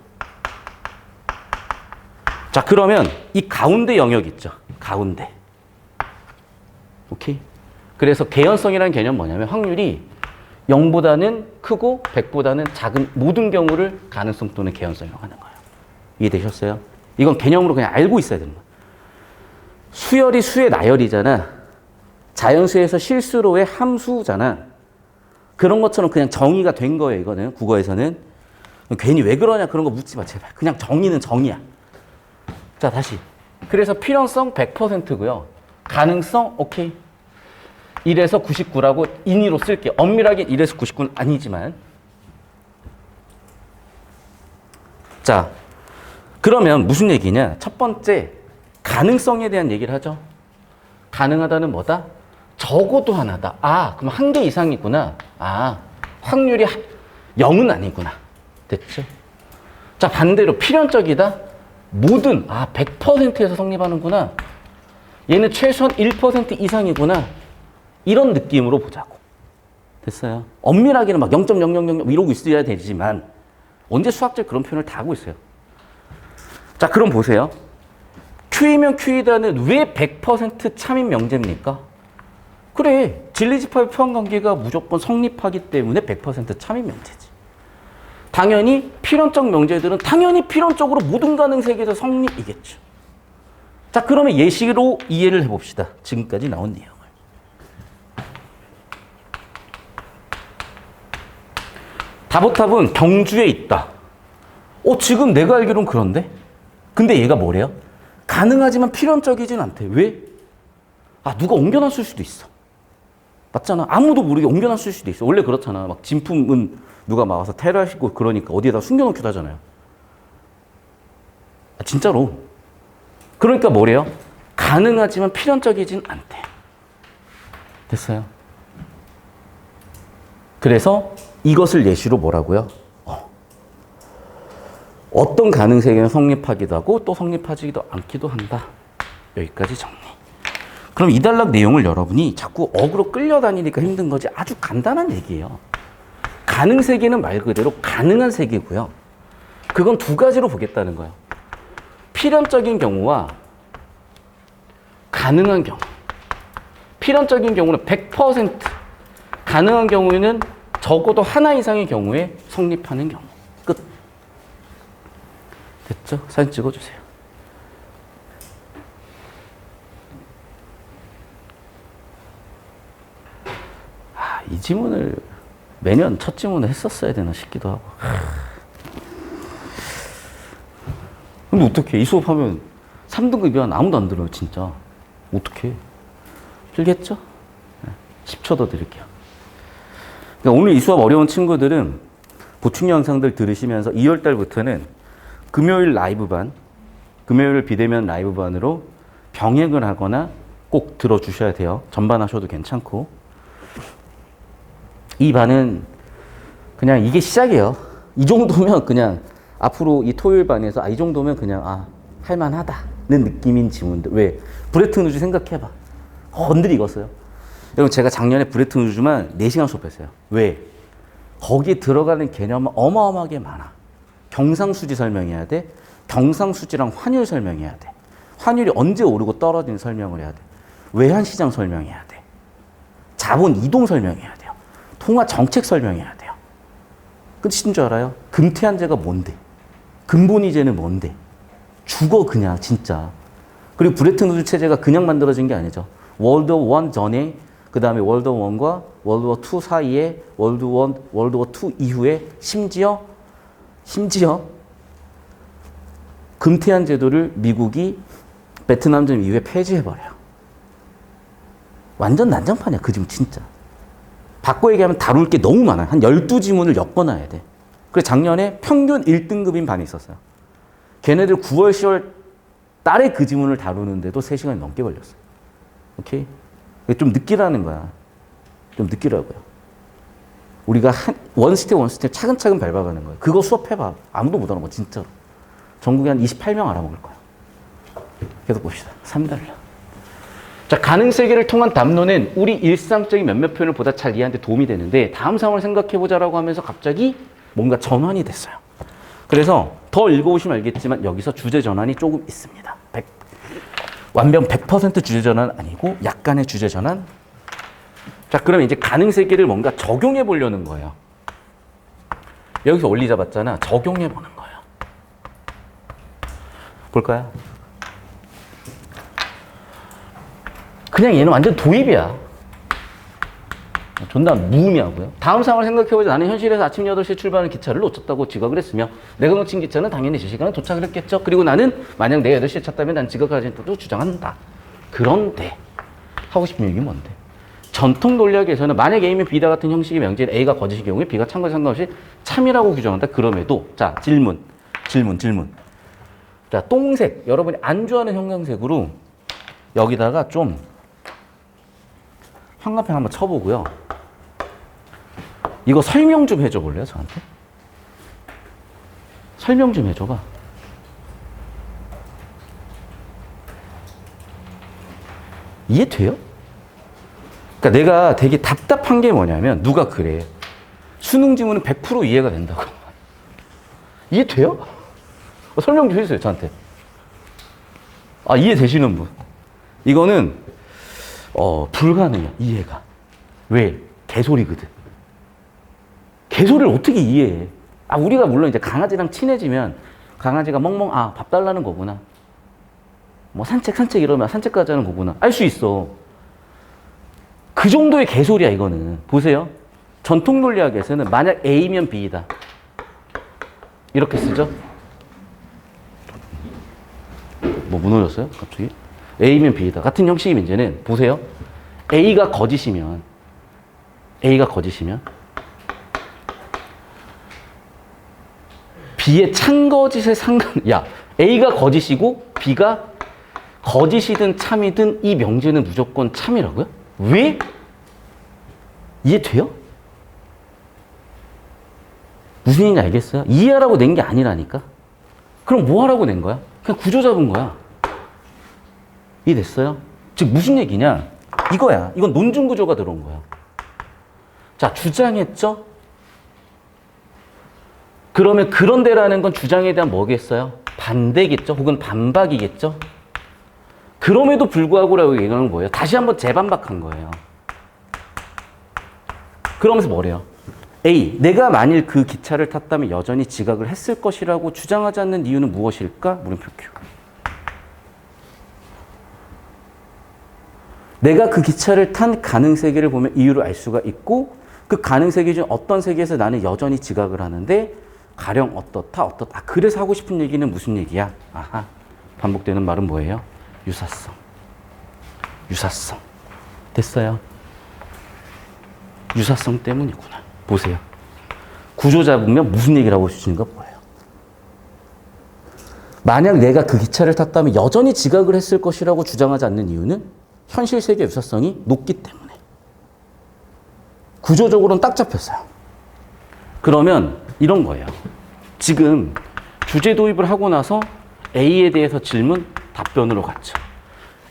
자, 그러면 이 가운데 영역 있죠. 가운데. 오케이? 그래서 개연성이라는 개념은 뭐냐면 확률이 0보다는 크고 100보다는 작은 모든 경우를 가능성 또는 개연성이라고 하는 거예요. 이해되셨어요? 이건 개념으로 그냥 알고 있어야 되는 거야. 수열이 수의 나열이잖아. 자연수에서 실수로의 함수잖아. 그런 것처럼 그냥 정의가 된 거예요, 이거는. 국어에서는. 괜히 왜 그러냐 그런 거 묻지 마, 제발. 그냥 정의는 정의야. 자, 다시. 그래서 필연성 100%고요. 가능성, 오케이. 1에서 99라고 인위로 쓸게. 엄밀하게 1에서 99는 아니지만. 자, 그러면 무슨 얘기냐? 첫 번째, 가능성에 대한 얘기를 하죠. 가능하다는 뭐다? 적어도 하나다. 아, 그럼 한 개 이상이구나. 아, 확률이 0은 아니구나. 됐죠? 자, 반대로 필연적이다. 모든, 100%에서 성립하는구나. 얘는 최소한 1% 이상이구나. 이런 느낌으로 보자고. 됐어요? 엄밀하게는 막 0.0000 이러고 있어야 되지만 언제 수학적 그런 표현을 다 하고 있어요. 자, 그럼 보세요. Q이면 Q이다는 왜 100% 참인 명제입니까? 그래, 진리집합의 표현관계가 무조건 성립하기 때문에 100% 참인 명제지. 당연히 필연적 명제들은 당연히 필연적으로 모든 가능 세계에서 성립이겠죠. 자, 그러면 예시로 이해를 해봅시다. 지금까지 나온 내용을. 다보탑은 경주에 있다. 지금 내가 알기로는 그런데? 근데 얘가 뭐래요? 가능하지만 필연적이진 않대. 왜? 누가 옮겨놨을 수도 있어. 맞잖아. 아무도 모르게 옮겨놨을 수도 있어. 원래 그렇잖아. 막 진품은 누가 막 와서 테러하시고 그러니까 어디에다 숨겨놓기도 하잖아요. 진짜로. 그러니까 뭐래요? 가능하지만 필연적이진 않대. 됐어요? 그래서 이것을 예시로 뭐라고요? 어떤 가능 세계는 성립하기도 하고 또 성립하지도 않기도 한다. 여기까지 정리. 그럼 이 단락 내용을 여러분이 자꾸 억으로 끌려다니니까 힘든 거지 아주 간단한 얘기예요. 가능 세계는 말 그대로 가능한 세계고요. 그건 두 가지로 보겠다는 거예요. 필연적인 경우와 가능한 경우. 필연적인 경우는 100%, 가능한 경우에는 적어도 하나 이상의 경우에 성립하는 경우. 끝. 됐죠? 사진 찍어주세요. 이 지문을 매년 첫 지문을 했었어야 되나 싶기도 하고. 근데 어떡해. 이 수업하면 3등급이야. 아무도 안 들어요, 진짜. 어떡해. 들겠죠? 10초 더 드릴게요. 그러니까 오늘 이 수업 어려운 친구들은 보충 영상들 들으시면서 2월달부터는 금요일 라이브반, 금요일 비대면 라이브반으로 병행을 하거나 꼭 들어주셔야 돼요. 전반 하셔도 괜찮고. 이 반은 그냥 이게 시작이에요. 이 정도면 그냥 앞으로 이 토요일 반에서 이 정도면 그냥 할만하다는 느낌인 지문들. 왜? 브레튼 우주 생각해봐. 건드리 익었어요. 여러분 제가 작년에 브레튼 우주만 4시간 수업했어요. 왜? 거기에 들어가는 개념은 어마어마하게 많아. 경상수지 설명해야 돼. 경상수지랑 환율 설명해야 돼. 환율이 언제 오르고 떨어지는 설명을 해야 돼. 외환시장 설명해야 돼. 자본 이동 설명해야 돼요. 통화 정책 설명해야 돼요. 끝인 줄 알아요? 금태한제가 뭔데? 근본이제는 뭔데? 죽어 그냥 진짜. 그리고 브레튼 우주 체제가 그냥 만들어진 게 아니죠. 월드워 1 전에 그 다음에 월드워 1과 월드워 2 사이에 월드워 2 이후에 심지어 금태한 제도를 미국이 베트남전 이후에 폐지해버려요. 완전 난장판이야. 그 지금 진짜. 바꿔 얘기하면 다룰 게 너무 많아요. 한 12지문을 엮어놔야 돼. 그래서 작년에 평균 1등급인 반이 있었어요. 걔네들 9월, 10월 달에 그 지문을 다루는데도 3시간이 넘게 걸렸어요. 오케이? 좀 느끼라는 거야. 좀 느끼라고요. 우리가 원 스텝 차근차근 밟아가는 거예요. 그거 수업해봐. 아무도 못 알아먹어, 진짜로. 전국에 한 28명 알아먹을 거야. 계속 봅시다. 3달러. 자, 가능 세계를 통한 담론은 우리 일상적인 몇몇 표현을 보다 잘 이해하는 데 도움이 되는데 다음 상황을 생각해보자라고 하면서 갑자기 뭔가 전환이 됐어요. 그래서 더 읽어보시면 알겠지만 여기서 주제 전환이 조금 있습니다. 완전 100% 주제 전환 아니고 약간의 주제 전환. 자, 그러면 이제 가능 세계를 뭔가 적용해 보려는 거예요. 여기서 원리 잡았잖아. 적용해 보는 거예요. 볼까요? 그냥 얘는 완전 도입이야. 존나 무의미하고요. 다음 상황을 생각해보자. 나는 현실에서 아침 8시에 출발하는 기차를 놓쳤다고 지각을 했으며 내가 놓친 기차는 당연히 제 시간에 도착을 했겠죠. 그리고 나는 만약 내가 8시에 찼다면 난 지각하지 않다고 주장한다. 그런데 하고 싶은 얘기는 뭔데? 전통 논리학에서는 만약 A면 B다 같은 형식의 명제인 A가 거짓일 경우에 B가 참과 상관없이 참이라고 규정한다. 그럼에도 자 질문. 자 똥색 여러분이 안 좋아하는 형광색으로 여기다가 좀 형광펜 한번 쳐보고요. 이거 설명 좀 해줘 볼래요 저한테? 설명 좀 해줘봐. 이해돼요? 그러니까 내가 되게 답답한 게 뭐냐면 누가 그래. 수능 지문은 100% 이해가 된다고. 이해돼요? 설명 좀 해주세요 저한테. 아 이해되시는 분. 이거는 불가능해요 이해가. 왜? 개소리거든. 개소리를 어떻게 이해해? 아 우리가 물론 이제 강아지랑 친해지면 강아지가 멍멍 아 밥 달라는 거구나. 뭐 산책 이러면 산책 가자는 거구나. 알 수 있어. 그 정도의 개소리야 이거는. 보세요. 전통 논리학에서는 만약 A면 B이다. 이렇게 쓰죠. 뭐 무너졌어요? 갑자기? A면 B이다. 같은 형식의 문제는 보세요. A가 거짓이면 B의 찬거짓에 야 A가 거짓이고 B가 거짓이든 참이든 이 명제는 무조건 참이라고요? 왜? 이해돼요? 무슨 얘기인지 알겠어요? 이해하라고 낸 게 아니라니까? 그럼 뭐 하라고 낸 거야? 그냥 구조 잡은 거야. 이해됐어요? 즉 무슨 얘기냐? 이거야. 이건 논증 구조가 들어온 거야. 자, 주장했죠? 그러면 그런데라는 건 주장에 대한 뭐겠어요? 반대겠죠? 혹은 반박이겠죠? 그럼에도 불구하고라고 얘기하는 건 뭐예요? 다시 한번 재반박한 거예요. 그러면서 뭐래요? A. 내가 만일 그 기차를 탔다면 여전히 지각을 했을 것이라고 주장하지 않는 이유는 무엇일까? 물음표 Q. 내가 그 기차를 탄 가능세계를 보면 이유를 알 수가 있고 그 가능세계 중 어떤 세계에서 나는 여전히 지각을 하는데 가령 어떻다. 그래서 하고 싶은 얘기는 무슨 얘기야? 아하. 반복되는 말은 뭐예요? 유사성. 됐어요. 유사성 때문이구나. 보세요. 구조 잡으면 무슨 얘기를 하고 싶으신가 뭐예요? 만약 내가 그 기차를 탔다면 여전히 지각을 했을 것이라고 주장하지 않는 이유는 현실 세계 유사성이 높기 때문에. 구조적으로는 딱 잡혔어요. 그러면 이런 거예요. 지금 주제 도입을 하고 나서 A에 대해서 질문, 답변으로 갔죠.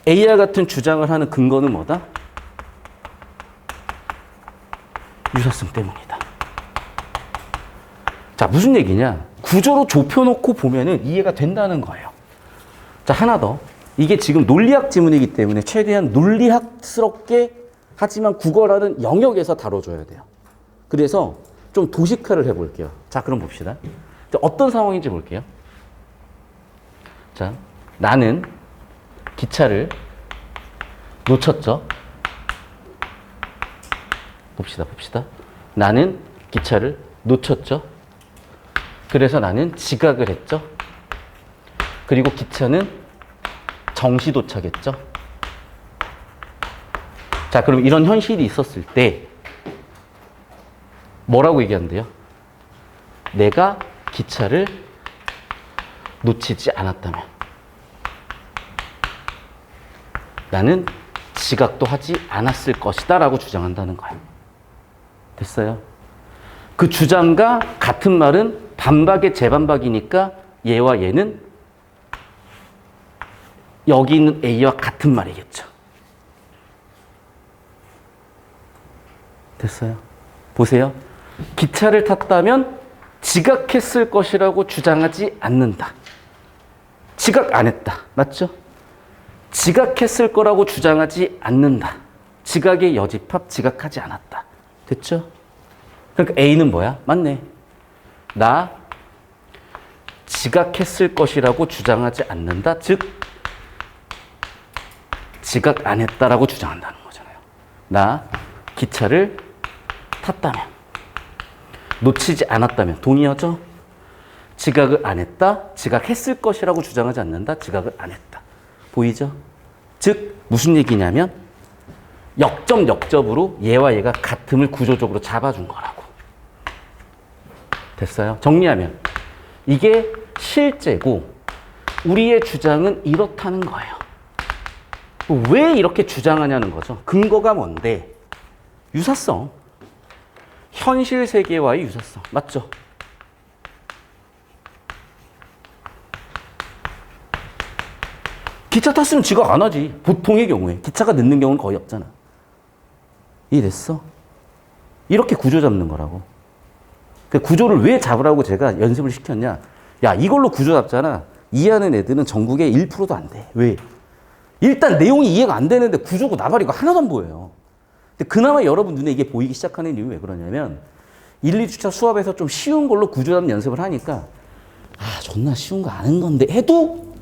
A와 같은 주장을 하는 근거는 뭐다? 유사성 때문이다. 자, 무슨 얘기냐? 구조로 좁혀놓고 보면은 이해가 된다는 거예요. 자, 하나 더. 이게 지금 논리학 지문이기 때문에 최대한 논리학스럽게 하지만 국어라는 영역에서 다뤄줘야 돼요. 그래서 좀 도식화를 해볼게요. 자, 그럼 봅시다. 자, 어떤 상황인지 볼게요. 자, 나는 기차를 놓쳤죠. 봅시다. 나는 기차를 놓쳤죠. 그래서 나는 지각을 했죠. 그리고 기차는 정시 도착했죠. 자, 그럼 이런 현실이 있었을 때 뭐라고 얘기한대요? 내가 기차를 놓치지 않았다면 나는 지각도 하지 않았을 것이다 라고 주장한다는 거예요. 됐어요? 그 주장과 같은 말은 반박의 재반박이니까 얘와 얘는 여기 있는 A와 같은 말이겠죠. 됐어요? 보세요. 기차를 탔다면 지각했을 것이라고 주장하지 않는다. 지각 안 했다. 맞죠? 지각했을 거라고 주장하지 않는다. 지각의 여집합, 지각하지 않았다. 됐죠? 그러니까 A는 뭐야? 맞네. 나 지각했을 것이라고 주장하지 않는다. 즉 지각 안 했다라고 주장한다는 거잖아요. 나 기차를 탔다면, 놓치지 않았다면 동의하죠? 지각을 안 했다, 지각했을 것이라고 주장하지 않는다, 지각을 안 했다. 보이죠? 즉 무슨 얘기냐면 역접으로 얘와 얘가 같음을 구조적으로 잡아준 거라고. 됐어요? 정리하면 이게 실제고 우리의 주장은 이렇다는 거예요. 왜 이렇게 주장하냐는 거죠. 근거가 뭔데? 유사성. 현실 세계와의 유사성. 맞죠? 기차 탔으면 지각 안 하지. 보통의 경우에. 기차가 늦는 경우는 거의 없잖아. 이해됐어? 이렇게 구조 잡는 거라고. 그 구조를 왜 잡으라고 제가 연습을 시켰냐. 야, 이걸로 구조 잡잖아. 이해하는 애들은 전국에 1%도 안 돼. 왜? 일단 내용이 이해가 안 되는데 구조고 나발이고 하나도 안 보여요. 근데 그나마 여러분 눈에 이게 보이기 시작하는 이유 왜 그러냐면 1, 2주차 수업에서 좀 쉬운 걸로 구조 잡는 연습을 하니까 존나 쉬운 거 아는 건데 해도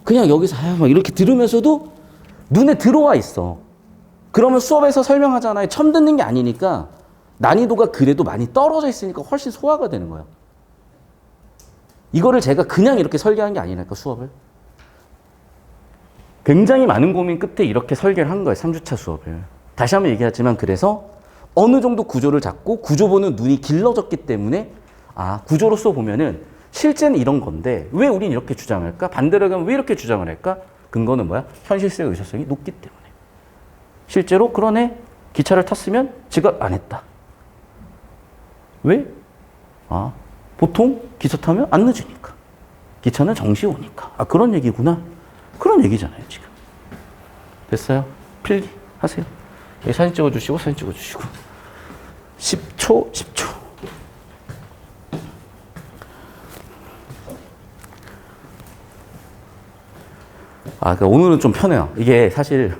그냥 여기서 막 이렇게 들으면서도 눈에 들어와 있어. 그러면 수업에서 설명하잖아요. 처음 듣는 게 아니니까 난이도가 그래도 많이 떨어져 있으니까 훨씬 소화가 되는 거예요. 이거를 제가 그냥 이렇게 설계한 게 아니랄까, 수업을. 굉장히 많은 고민 끝에 이렇게 설계를 한 거예요, 3주차 수업을. 다시 한번 얘기하지만 그래서 어느 정도 구조를 잡고 구조 보는 눈이 길러졌기 때문에 구조로서 보면은 실제는 이런 건데 왜 우린 이렇게 주장할까? 반대로 가면 왜 이렇게 주장을 할까? 근거는 뭐야? 현실성의 의사성이 높기 때문에. 실제로 그러네. 기차를 탔으면 지각 안 했다. 왜? 보통 기차 타면 안 늦으니까. 기차는 정시에 오니까. 그런 얘기구나. 그런 얘기잖아요, 지금. 됐어요? 필기 하세요. 여기 사진 찍어주시고, 사진 찍어주시고. 10초, 10초. 그러니까 오늘은 좀 편해요. 이게 사실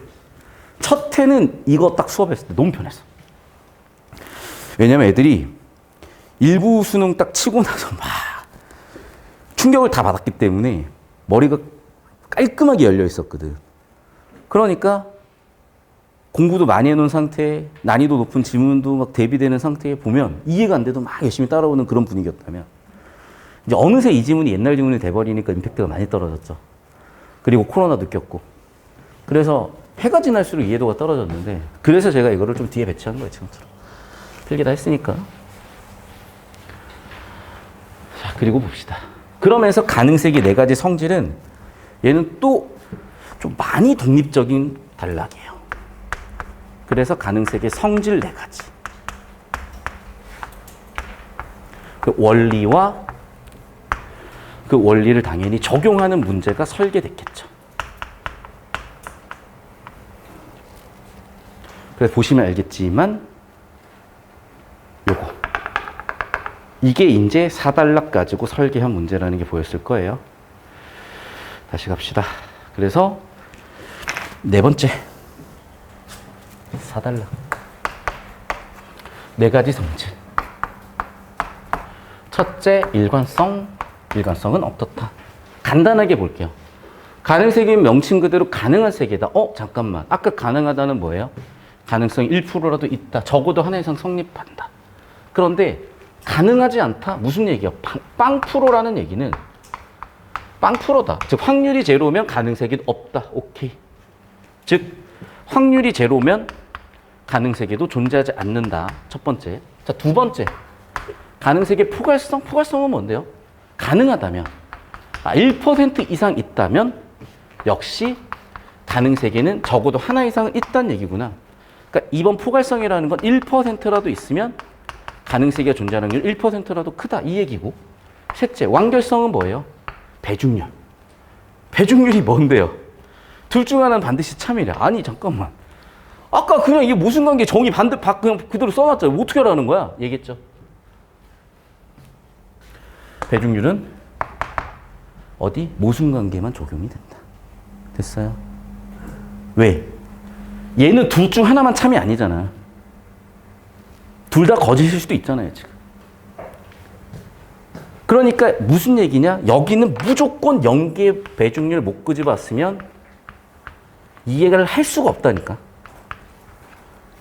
첫 해는 이거 딱 수업했을 때 너무 편했어. 왜냐면 애들이 일부 수능 딱 치고 나서 막 충격을 다 받았기 때문에 머리가 깔끔하게 열려 있었거든. 그러니까 공부도 많이 해놓은 상태에 난이도 높은 지문도 막 대비되는 상태에 보면 이해가 안 돼도 막 열심히 따라오는 그런 분위기였다면 이제 어느새 이 지문이 옛날 지문이 돼버리니까 임팩트가 많이 떨어졌죠. 그리고 코로나도 꼈고. 그래서 해가 지날수록 이해도가 떨어졌는데 그래서 제가 이거를 좀 뒤에 배치한 거예요, 지금처럼. 필기 다 했으니까. 자, 그리고 봅시다. 그러면서 가능세기 4가지 성질은 얘는 또 좀 많이 독립적인 단락이에요. 그래서 가능세기 성질 4가지. 그 원리와 그 원리를 당연히 적용하는 문제가 설계됐겠죠. 그래서 보시면 알겠지만 요거 이게 이제 4단락 가지고 설계한 문제라는 게 보였을 거예요. 다시 갑시다. 그래서 4번째 4단락 4가지 성질. 첫째, 일관성. 일관성은 어떻다? 간단하게 볼게요. 가능세계는 명칭 그대로 가능한 세계다. 잠깐만. 아까 가능하다는 뭐예요? 가능성이 1%라도 있다. 적어도 하나 이상 성립한다. 그런데 가능하지 않다? 무슨 얘기야? 빵 프로라는 얘기는 빵 프로다. 즉 확률이 제로면 가능세계도 없다. 오케이. 즉 확률이 제로면 가능세계도 존재하지 않는다. 첫 번째. 자, 두 번째. 가능세계 포괄성. 포괄성은 뭔데요? 가능하다면 1% 이상 있다면 역시 가능세계는 적어도 하나 이상은 있다는 얘기구나. 그러니까 이번 포괄성이라는 건 1%라도 있으면 가능세계가 존재하는 확률 1%라도 크다 이 얘기고. 셋째, 완결성은 뭐예요? 배중률. 배중률이 뭔데요? 둘 중 하나는 반드시 참이래. 아니 잠깐만. 아까 그냥 이게 무슨 관계 정의 그냥 그대로 써놨잖아요. 어떻게 하라는 거야? 얘기했죠. 배중률은 어디? 모순관계만 적용이 된다. 됐어요? 왜? 얘는 둘 중 하나만 참이 아니잖아. 둘 다 거짓일 수도 있잖아요, 지금. 그러니까 무슨 얘기냐? 여기는 무조건 연계 배중률 못 끄집었으면 이해를 할 수가 없다니까.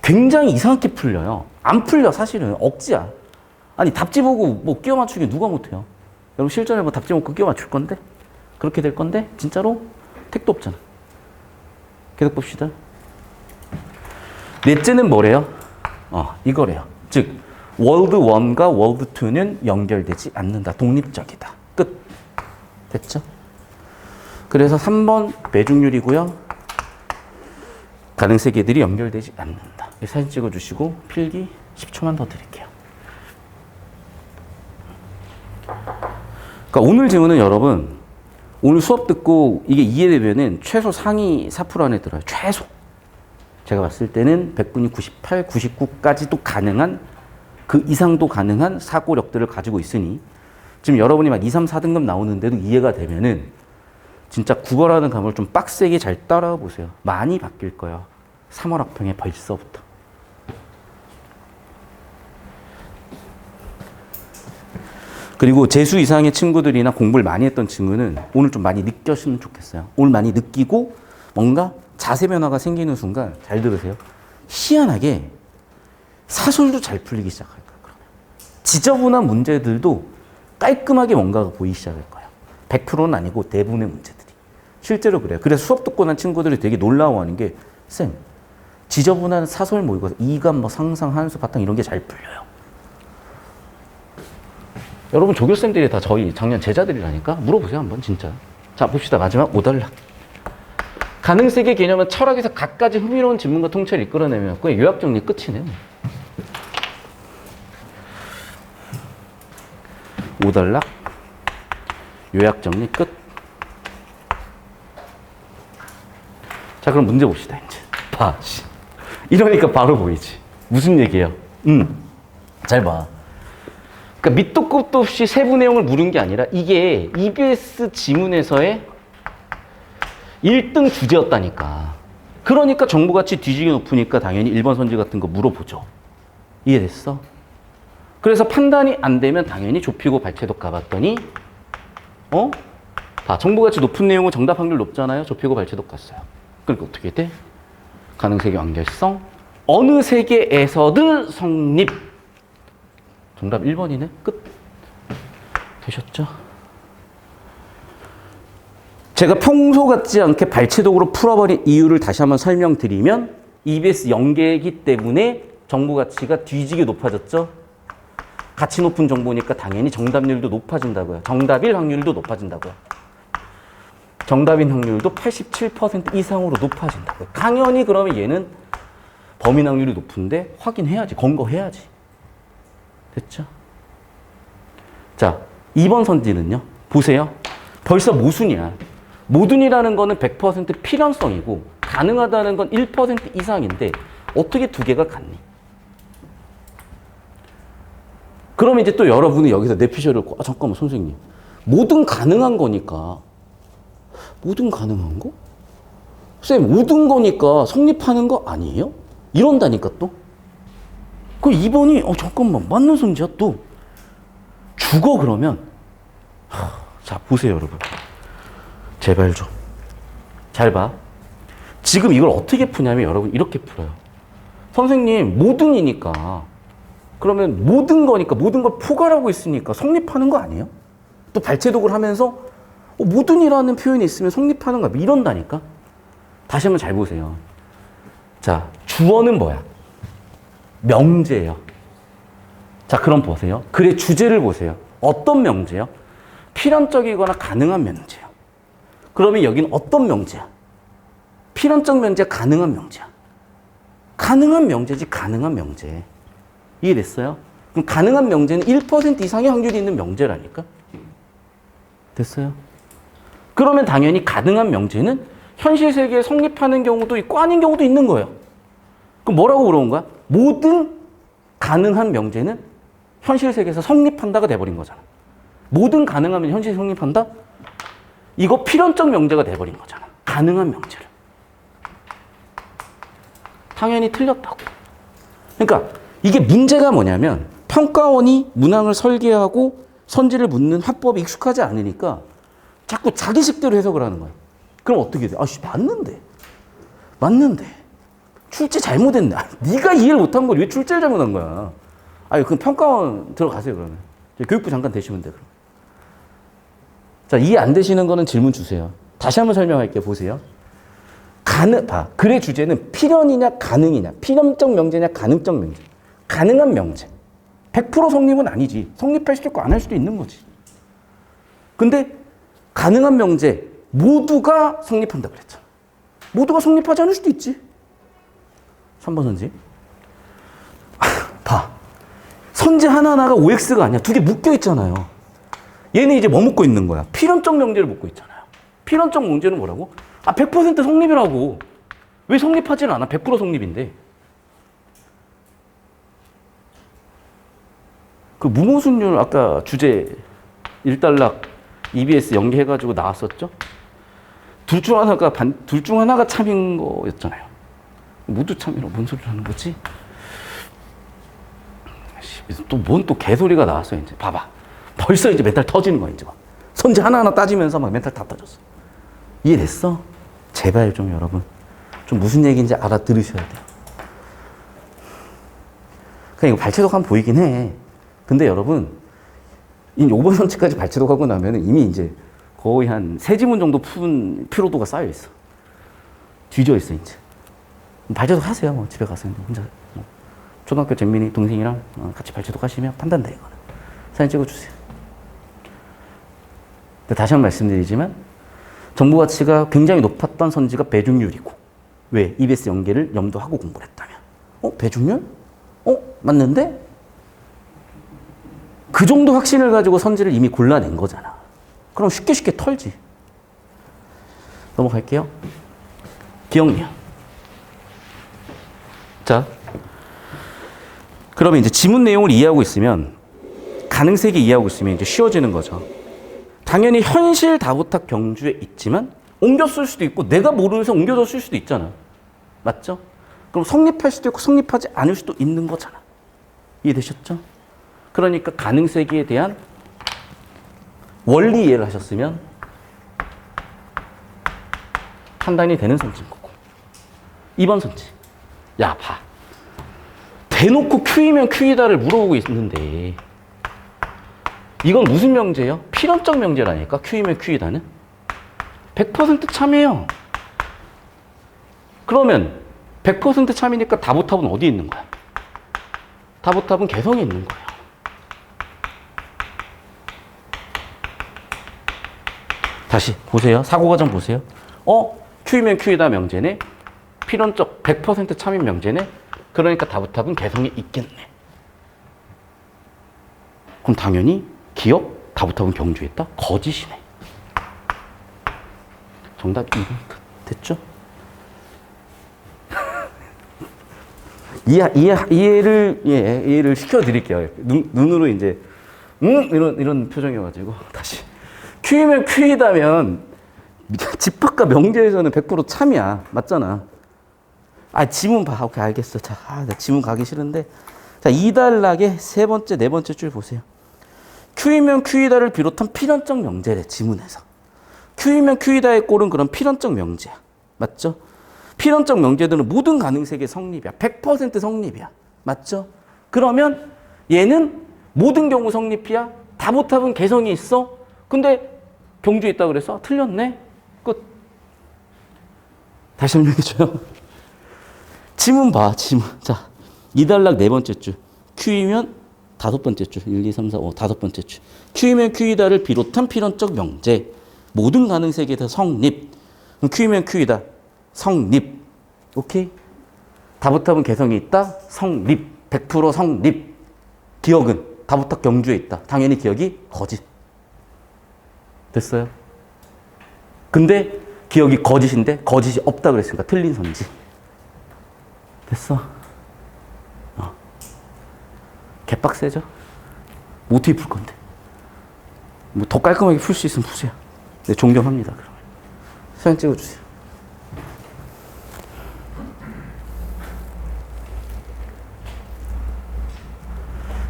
굉장히 이상하게 풀려요. 안 풀려, 사실은. 억지야. 아니, 답지 보고 뭐 끼워 맞추기 누가 못해요? 여러분 실전에 뭐 답지 보고 끼워 맞출 건데? 그렇게 될 건데? 진짜로? 택도 없잖아. 계속 봅시다. 넷째는 뭐래요? 이거래요. 즉, 월드 1과 월드 2는 연결되지 않는다. 독립적이다. 끝. 됐죠? 그래서 3번 매중률이고요. 가능 세계들이 연결되지 않는다. 사진 찍어주시고 필기 10초만 더 드릴게요. 그러니까 오늘 질문은 여러분, 오늘 수업 듣고 이게 이해되면은 최소 상위 4% 안에 들어요. 최소. 제가 봤을 때는 백분위 98, 99까지도 가능한, 그 이상도 가능한 사고력들을 가지고 있으니 지금 여러분이 막 2, 3, 4등급 나오는데도 이해가 되면은 진짜 국어라는 과목을 좀 빡세게 잘 따라와 보세요. 많이 바뀔 거예요. 3월 학평에 벌써부터. 그리고 재수 이상의 친구들이나 공부를 많이 했던 친구는 오늘 좀 많이 느꼈으면 좋겠어요. 오늘 많이 느끼고 뭔가 자세 변화가 생기는 순간, 잘 들으세요. 희한하게 사설도 잘 풀리기 시작할 거예요. 그러면 지저분한 문제들도 깔끔하게 뭔가가 보이기 시작할 거예요. 100%는 아니고 대부분의 문제들이. 실제로 그래요. 그래서 수업 듣고 난 친구들이 되게 놀라워하는 게, 쌤, 지저분한 사설 모의고사, 이감, 뭐 상상, 한수, 바탕 이런 게 잘 풀려요. 여러분 조교쌤들이 다 저희 작년 제자들이라니까? 물어보세요 한번 진짜. 자 봅시다. 마지막 5단락. 가능세계 개념은 철학에서 갖가지 흥미로운 질문과 통찰을 이끌어내며 요약 정리 끝이네요. 5단락 요약 정리 끝. 자 그럼 문제 봅시다. 이제 봐. 이러니까 바로 보이지. 무슨 얘기예요? 잘 봐. 그러니까 밑도 끝도 없이 세부 내용을 물은 게 아니라 이게 EBS 지문에서의 1등 주제였다니까. 그러니까 정보가치 뒤지게 높으니까 당연히 1번 선지 같은 거 물어보죠. 이해됐어? 그래서 판단이 안 되면 당연히 좁히고 발췌독 가봤더니 봐. 정보가치 높은 내용은 정답 확률 높잖아요. 좁히고 발췌독 갔어요. 그러니까 어떻게 돼? 가능세계 완결성 어느 세계에서든 성립. 정답 1번이네. 끝. 되셨죠? 제가 평소 같지 않게 발췌독으로 풀어버린 이유를 다시 한번 설명드리면 EBS 연계이기 때문에 정보 가치가 뒤지게 높아졌죠? 가치 높은 정보니까 당연히 정답률도 높아진다고요. 정답일 확률도 높아진다고요. 정답인 확률도 87% 이상으로 높아진다고요. 당연히 그러면 얘는 범인 확률이 높은데 확인해야지. 검거해야지. 됐죠? 자, 2번 선지는요. 보세요. 벌써 모순이야. 모순이라는 거는 100% 필연성이고 가능하다는 건 1% 이상인데 어떻게 두 개가 같니? 그럼 이제 또 여러분이 여기서 내피셜을 잠깐만 선생님. 뭐든 가능한 거니까 뭐든 가능한 거? 쌤, 모든 거니까 성립하는 거 아니에요? 이런다니까 또. 그 2번이 잠깐만 맞는 선지야 또. 죽어 그러면. 자 보세요 여러분. 제발 좀. 잘 봐. 지금 이걸 어떻게 푸냐면 여러분 이렇게 풀어요. 선생님 모든이니까 그러면 모든 거니까 모든 걸 포괄하고 있으니까 성립하는 거 아니에요? 또 발췌독을 하면서 모든이라는 표현이 있으면 성립하는 거야. 이런다니까. 다시 한번 잘 보세요. 자, 주어는 뭐야? 명제예요. 자, 그럼 보세요. 글의 주제를 보세요. 어떤 명제요? 필연적이거나 가능한 명제요. 그러면 여기는 어떤 명제야? 필연적 명제야, 가능한 명제야? 가능한 명제지, 가능한 명제. 이해됐어요? 그럼 가능한 명제는 1% 이상의 확률이 있는 명제라니까? 됐어요? 그러면 당연히 가능한 명제는 현실 세계에 성립하는 경우도 있고 아닌 경우도 있는 거예요. 그럼 뭐라고 물어본 거야? 모든 가능한 명제는 현실 세계에서 성립한다가 돼버린 거잖아. 모든 가능하면 현실에 성립한다? 이거 필연적 명제가 돼버린 거잖아. 가능한 명제를. 당연히 틀렸다고. 그러니까 이게 문제가 뭐냐면 평가원이 문항을 설계하고 선지를 묻는 화법에 익숙하지 않으니까 자꾸 자기식대로 해석을 하는 거야. 그럼 어떻게 돼? 맞는데. 출제 잘못했네. 네가 이해를 못한 걸 왜 출제를 잘못한 거야? 아니, 그럼 평가원 들어가세요, 그러면. 교육부 잠깐 되시면 돼, 그럼. 자, 이해 안 되시는 거는 질문 주세요. 다시 한번 설명할게요. 보세요. 글의 주제는 필연이냐, 가능이냐. 필연적 명제냐, 가능적 명제. 가능한 명제. 100% 성립은 아니지. 성립할 수도 있고 안 할 수도 있는 거지. 근데 가능한 명제 모두가 성립한다 그랬잖아. 모두가 성립하지 않을 수도 있지. 3번 선지. 봐. 선지 하나하나가 OX가 아니야. 두 개 묶여 있잖아요. 얘는 이제 뭐 묶고 있는 거야? 필연적 명제를 묶고 있잖아요. 필연적 명제는 뭐라고? 100% 성립이라고. 왜 성립하지는 않아? 100% 성립인데. 그 무모순율 아까 주제 1단락 EBS 연계해가지고 나왔었죠? 둘 중 하나가 참인 거였잖아요. 모두 참이라고 뭔 소리를 하는 거지? 또 개소리가 나왔어요, 이제. 봐봐. 벌써 이제 멘탈 터지는 거야, 이제 막. 선지 하나하나 따지면서 막 멘탈 다 터졌어. 이해됐어? 제발 좀 여러분. 좀 무슨 얘기인지 알아들으셔야 돼요. 그냥 이거 발췌독하면 보이긴 해. 근데 여러분, 이 5번 선치까지 발췌독하고 나면 이미 이제 거의 한 3지문 정도 푼 피로도가 쌓여 있어. 뒤져 있어, 이제. 발췌독 하세요, 뭐. 집에 가서 혼자. 뭐. 초등학교 잼민이 동생이랑 같이 발췌독 하시면 판단돼, 이거는. 사진 찍어주세요. 다시 한 번 말씀드리지만, 정보 가치가 굉장히 높았던 선지가 배중률이고, 왜? EBS 연계를 염두하고 공부를 했다면. 배중률? 맞는데? 그 정도 확신을 가지고 선지를 이미 골라낸 거잖아. 그럼 쉽게 털지. 넘어갈게요. 기억력. 자, 그러면 이제 지문 내용을 이해하고 있으면, 가능세계 이해하고 있으면 이제 쉬워지는 거죠. 당연히 현실 다부탁 경주에 있지만 옮겨 쓸 수도 있고 내가 모르면서 옮겨서 쓸 수도 있잖아. 맞죠? 그럼 성립할 수도 있고 성립하지 않을 수도 있는 거잖아. 이해되셨죠? 그러니까 가능세계에 대한 원리 이해를 하셨으면 판단이 되는 선지인 거고. 2번 선지. 야, 봐. 대놓고 Q이면 Q이다를 물어보고 있는데 이건 무슨 명제예요? 필연적 명제라니까. Q이면 Q이다는 100% 참이에요. 그러면 100% 참이니까 다보탑은 어디 있는 거야? 다보탑은 개성에 있는 거예요. 다시 보세요. 사고과정 보세요. Q이면 Q이다 명제네. 필연적 100% 참인 명제네. 그러니까 다보탑은 개성에 있겠네. 그럼 당연히 기억, 다보탑은 경주에 있다? 거짓이네. 정답 2번. 됐죠? 이해를 시켜드릴게요. 눈으로 이제, 이런 표정이어가지고. 다시. Q이면 Q이다면, 집합과 명제에서는 100% 참이야. 맞잖아. 지문 봐. 오케이, 알겠어. 자, 나 지문 가기 싫은데. 자, 2단락의 세 번째, 네 번째 줄 보세요. Q이면 Q이다를 비롯한 필연적 명제래, 지문에서. Q이면 Q이다의 꼴은 그런 필연적 명제야. 맞죠? 필연적 명제들은 모든 가능세계 성립이야. 100% 성립이야. 맞죠? 그러면 얘는 모든 경우 성립이야. 다보탑은 개성이 있어. 근데 경주에 있다 그래서 틀렸네. 끝. 다시 설명해줘요. 지문 봐, 지문. 자, 2단락 네 번째 줄. Q이면 다섯 번째 줄. 1, 2, 3, 4, 5. 다섯 번째 줄. Q이면 Q이다를 비롯한 필연적 명제. 모든 가능세계에서 성립. 그럼 Q이면 Q이다. 성립. 오케이? 다보탑은 개성이 있다. 성립. 100% 성립. 기억은 다보탑 경주에 있다. 당연히 기억이 거짓. 됐어요? 근데 기억이 거짓인데 거짓이 없다 그랬으니까 틀린 선지. 됐어? 개빡세죠? 어떻게 풀 건데? 뭐 더 깔끔하게 풀 수 있으면 푸세요. 네, 존경합니다. 그러면 사진 찍어주세요.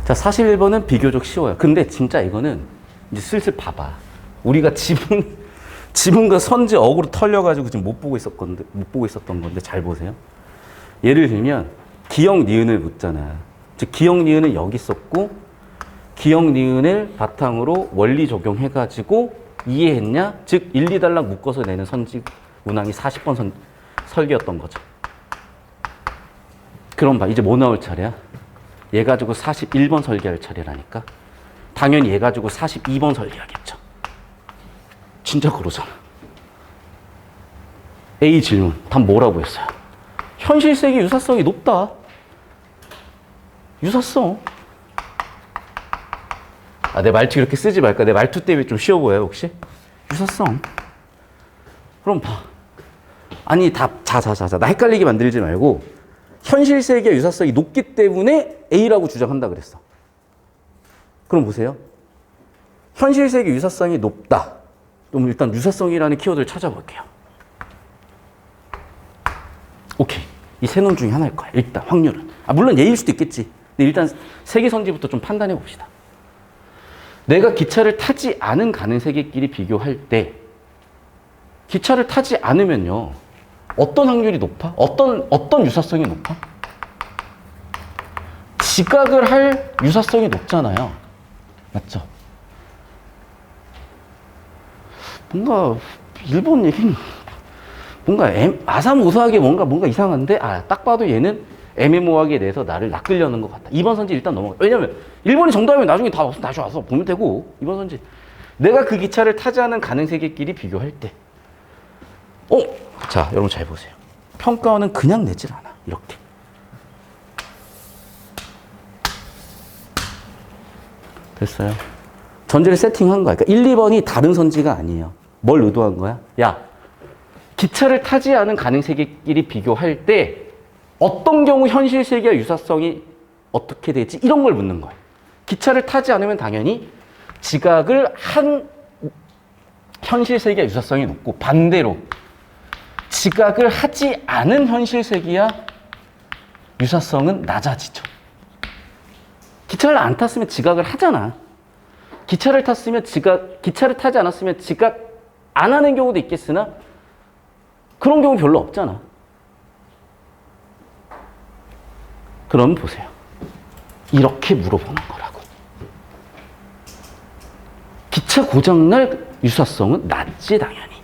자, 41번은 비교적 쉬워요. 근데 진짜 이거는 이제 슬슬 봐봐. 우리가 지문과 선지 어그로 털려가지고 지금 못 보고 있었던 건데 잘 보세요. 예를 들면 기역 니은을 묻잖아. 즉 기역 니은은 여기 썼고 기역 니은을 바탕으로 원리 적용해가지고 이해했냐? 즉 1, 2달락 묶어서 내는 선지 문항이 40번 설계였던 거죠. 그럼 봐. 이제 뭐 나올 차례야? 얘 가지고 41번 설계할 차례라니까. 당연히 얘 가지고 42번 설계하겠죠. 진짜 그러잖아. A 질문. 답 뭐라고 했어요? 현실 세계 유사성이 높다. 유사성. 아, 내 말투 이렇게 쓰지 말까? 내 말투 때문에 좀 쉬워 보여요, 혹시? 유사성. 그럼 봐. 아니, 답, 자. 나 헷갈리게 만들지 말고, 현실 세계 유사성이 높기 때문에 A라고 주장한다 그랬어. 그럼 보세요. 현실 세계 유사성이 높다. 그럼 일단 유사성이라는 키워드를 찾아볼게요. 오케이. 이 세 놈 중에 하나일 거야. 일단 확률은. 아, 물론 A일 수도 있겠지. 근데 일단 세계선지부터 좀 판단해 봅시다. 내가 기차를 타지 않은 가는 세계끼리 비교할 때 기차를 타지 않으면요. 어떤 확률이 높아? 어떤 유사성이 높아? 지각을 할 유사성이 높잖아요. 맞죠? 뭔가 일본 얘기는 뭔가 아사모사하게 뭔가 이상한데 딱 봐도 얘는 애매모호하게 내서 나를 낚으려는 것 같다. 2번 선지 일단 넘어가. 왜냐면 일본이 정답이면 나중에 다시 와서 보면 되고 2번 선지. 내가 그 기차를 타지 않은 가는 세계끼리 비교할 때 자, 여러분 잘 보세요. 평가원은 그냥 내질 않아. 이렇게. 됐어요. 전제를 세팅한 거야. 그러니까 1, 2번이 다른 선지가 아니에요. 뭘 의도한 거야? 야, 기차를 타지 않은 가능 세계끼리 비교할 때 어떤 경우 현실 세계와 유사성이 어떻게 되지? 이런 걸 묻는 거예요. 기차를 타지 않으면 당연히 지각을 한 현실 세계와 유사성이 높고 반대로 지각을 하지 않은 현실 세계와 유사성은 낮아지죠. 기차를 안 탔으면 지각을 하잖아. 기차를 타지 않았으면 지각 안 하는 경우도 있겠으나 그런 경우 별로 없잖아. 그럼 보세요. 이렇게 물어보는 거라고. 기차 고장날 유사성은 낮지, 당연히.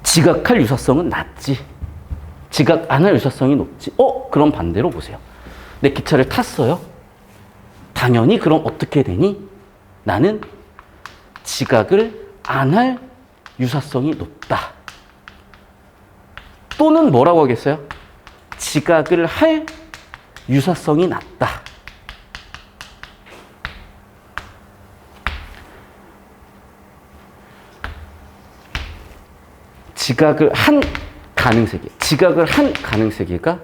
지각할 유사성은 낮지. 지각 안 할 유사성이 높지. 그럼 반대로 보세요. 내 기차를 탔어요. 당연히 그럼 어떻게 되니? 나는 지각을 안 할 유사성이 높다. 또는 뭐라고 하겠어요? 지각을 할 유사성이 낮다. 지각을 한 가능세계. 지각을 한 가능세계가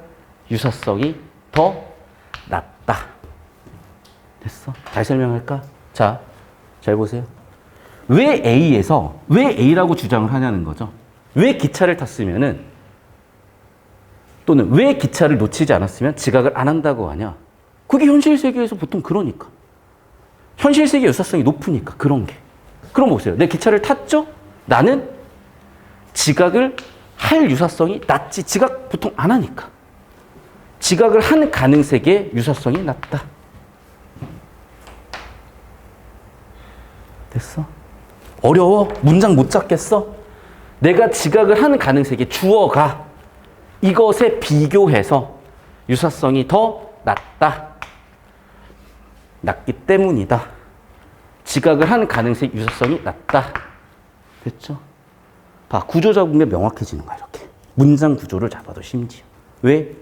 유사성이 더 낮다. 됐어? 잘 설명할까? 자, 잘 보세요. 왜 A라고 주장을 하냐는 거죠. 왜 기차를 탔으면은 또는 왜 기차를 놓치지 않았으면 지각을 안 한다고 하냐. 그게 현실 세계에서 보통 그러니까. 현실 세계 유사성이 높으니까 그런 게. 그럼 보세요. 내 기차를 탔죠? 나는 지각을 할 유사성이 낮지. 지각 보통 안 하니까. 지각을 한 가능세계의 유사성이 낮다. 됐어? 어려워? 문장 못 잡겠어? 내가 지각을 하는 가능세계 주어가 이것에 비교해서 유사성이 더 낮다. 낮기 때문이다. 지각을 하는 가능성 유사성이 낮다. 됐죠? 봐, 구조 잡으면 명확해지는 거야, 이렇게. 문장 구조를 잡아도 심지어. 왜?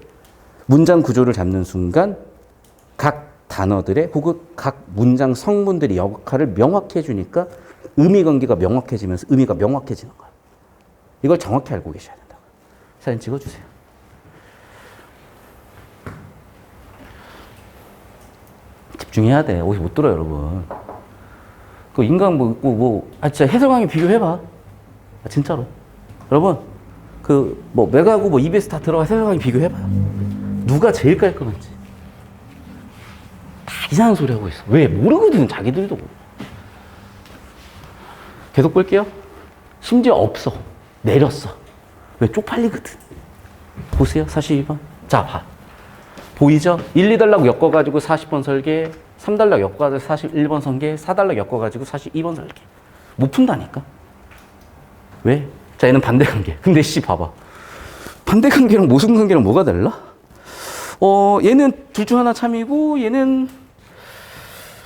문장 구조를 잡는 순간 각 단어들의 혹은 각 문장 성분들의 역할을 명확히 해주니까 의미 관계가 명확해지면서 의미가 명확해지는 거야. 이걸 정확히 알고 계셔야 된다고. 사진 찍어주세요. 집중해야 돼. 어디서 못 들어요, 여러분. 그 인간 진짜 해설강의 비교해봐. 진짜로. 여러분, 맥하고 EBS 다 들어가 해설강의 비교해봐. 누가 제일 깔끔한지. 다 이상한 소리 하고 있어. 왜? 모르거든, 자기들도. 계속 볼게요. 심지어 없어. 내렸어. 왜? 쪽팔리거든. 보세요. 42번. 자, 봐. 보이죠? 1, 2달락 엮어가지고 40번 설계, 3달락 엮어가지고 41번 설계, 4달락 엮어가지고 42번 설계. 못 푼다니까. 왜? 자, 얘는 반대관계. 근데 봐봐. 반대관계랑 모순관계랑 뭐가 달라? 얘는 둘 중 하나 참이고, 얘는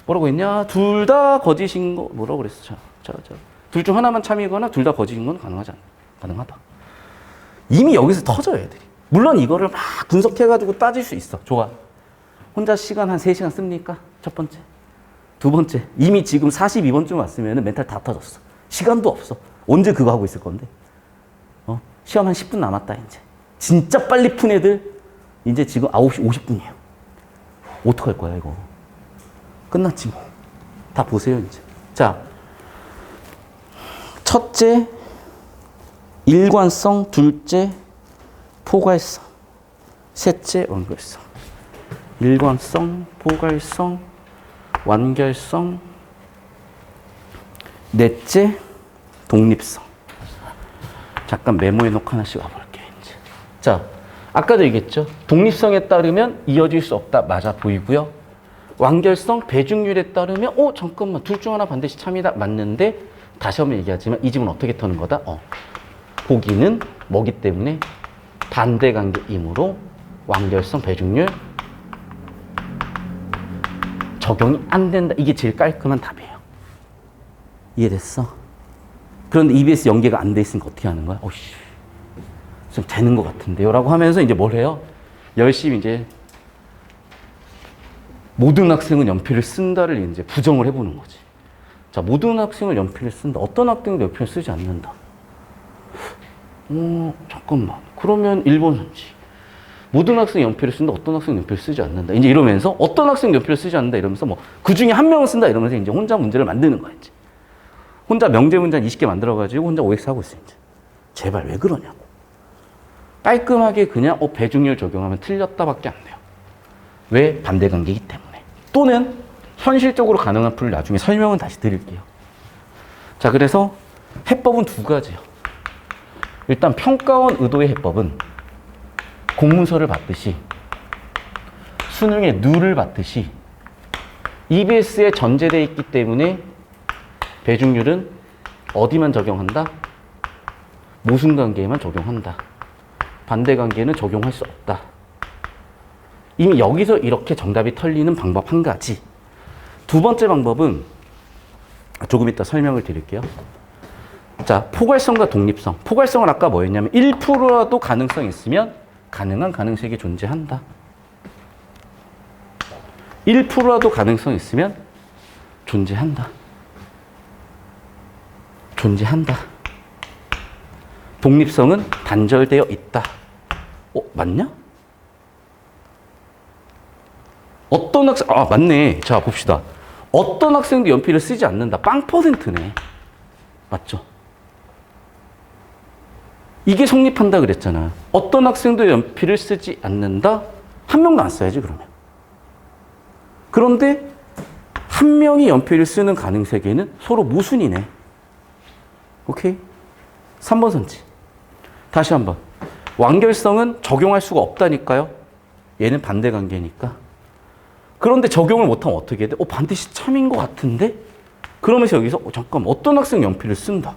뭐라고 했냐? 둘 다 거짓인 거, 뭐라고 그랬어? 자. 둘 중 하나만 참이거나 둘 다 거짓인 건 가능하지 않아. 가능하다. 이미 여기서 터져요, 애들이. 물론 이거를 막 분석해가지고 따질 수 있어. 좋아. 혼자 시간 한 3시간 씁니까? 첫 번째. 두 번째. 이미 지금 42번쯤 왔으면 멘탈 다 터졌어. 시간도 없어. 언제 그거 하고 있을 건데? 시험 한 10분 남았다, 이제. 진짜 빨리 푼 애들, 이제 지금 9시 50분이에요. 어떡할 거야, 이거? 끝났지, 뭐. 다 보세요, 이제. 자. 첫째, 일관성. 둘째, 포괄성. 셋째, 완결성. 일관성, 포괄성, 완결성. 넷째, 독립성. 잠깐 메모해 놓고 하나씩 와볼게요, 이제. 자, 아까도 얘기했죠. 독립성에 따르면 이어질 수 없다. 맞아 보이고요. 완결성, 배중률에 따르면 잠깐만. 둘 중 하나 반드시 참이다. 맞는데 다시 한번 얘기하지만 이 집은 어떻게 터는 거다? 보기는 뭐기 때문에 반대관계이므로 완결성, 배중률 적용이 안 된다. 이게 제일 깔끔한 답이에요. 이해됐어? 그런데 EBS 연계가 안 돼 있으니까 어떻게 하는 거야? 좀 되는 것 같은데요? 라고 하면서 이제 뭘 해요? 열심히 이제 모든 학생은 연필을 쓴다를 이제 부정을 해보는 거지. 자, 모든 학생은 연필을 쓴다. 어떤 학생도 연필을 쓰지 않는다. 잠깐만. 그러면 1번 선지. 모든 학생이 연필을 쓴다. 어떤 학생은 연필을 쓰지 않는다. 이제 이러면서 어떤 학생은 연필을 쓰지 않는다. 이러면서 그 중에 한 명은 쓴다. 이러면서 이제 혼자 문제를 만드는 거야, 이제. 혼자 명제 문제 한 20개 만들어가지고 혼자 OX 하고 있어, 이제. 제발 왜 그러냐고. 깔끔하게 그냥 배중률 적용하면 틀렸다밖에 안 돼요. 왜? 반대관계이기 때문에. 또는 현실적으로 가능한 풀을 나중에 설명은 다시 드릴게요. 자, 그래서 해법은 두 가지요. 일단 평가원 의도의 해법은 공문서를 받듯이 수능의 누를 받듯이 EBS에 전제되어 있기 때문에 배중률은 어디만 적용한다? 모순관계에만 적용한다. 반대관계는 적용할 수 없다. 이미 여기서 이렇게 정답이 털리는 방법 한 가지. 두 번째 방법은 조금 이따 설명을 드릴게요. 자, 포괄성과 독립성. 포괄성은 아까 뭐였냐면 1%라도 가능성이 있으면 가능한 가능색이 존재한다. 1%라도 가능성이 있으면 존재한다. 존재한다. 독립성은 단절되어 있다. 맞냐? 어떤 학생, 맞네. 자, 봅시다. 어떤 학생도 연필을 쓰지 않는다. 빵 퍼센트네. 맞죠? 이게 성립한다 그랬잖아. 어떤 학생도 연필을 쓰지 않는다. 한 명도 안 써야지, 그러면. 그런데 한 명이 연필을 쓰는 가능세계는 서로 모순이네. 오케이? 3번 선지. 다시 한번. 완결성은 적용할 수가 없다니까요. 얘는 반대관계니까. 그런데 적용을 못하면 어떻게 돼? 반드시 참인 것 같은데? 그러면서 여기서 잠깐만. 어떤 학생 연필을 쓴다.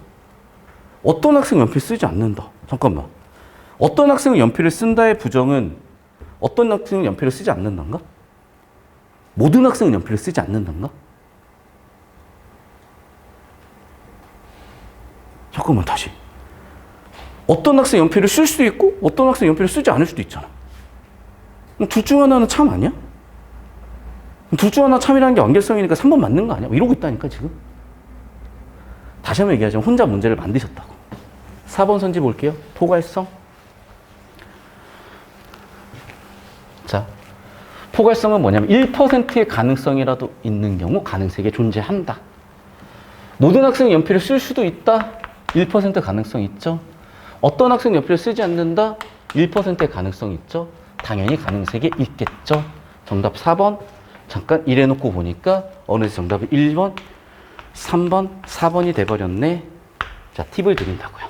어떤 학생 연필 쓰지 않는다. 잠깐만. 어떤 학생은 연필을 쓴다의 부정은 어떤 학생은 연필을 쓰지 않는단가? 모든 학생은 연필을 쓰지 않는단가? 잠깐만, 다시. 어떤 학생 연필을 쓸 수도 있고 어떤 학생 연필을 쓰지 않을 수도 있잖아. 둘 중 하나는 참 아니야? 둘 중 하나 참이라는 게 완결성이니까 3번 맞는 거 아니야? 이러고 있다니까, 지금. 다시 한번 얘기하자면 혼자 문제를 만드셨다고. 4번 선지 볼게요. 포괄성. 자, 포괄성은 뭐냐면 1%의 가능성이라도 있는 경우 가능색이 존재한다. 모든 학생이 연필을 쓸 수도 있다. 1% 가능성 있죠. 어떤 학생은 연필을 쓰지 않는다. 1%의 가능성 있죠. 당연히 가능색이 있겠죠. 정답 4번. 잠깐 이래놓고 보니까 어느새 정답이 1번, 3번, 4번이 돼버렸네. 자, 팁을 드린다고요.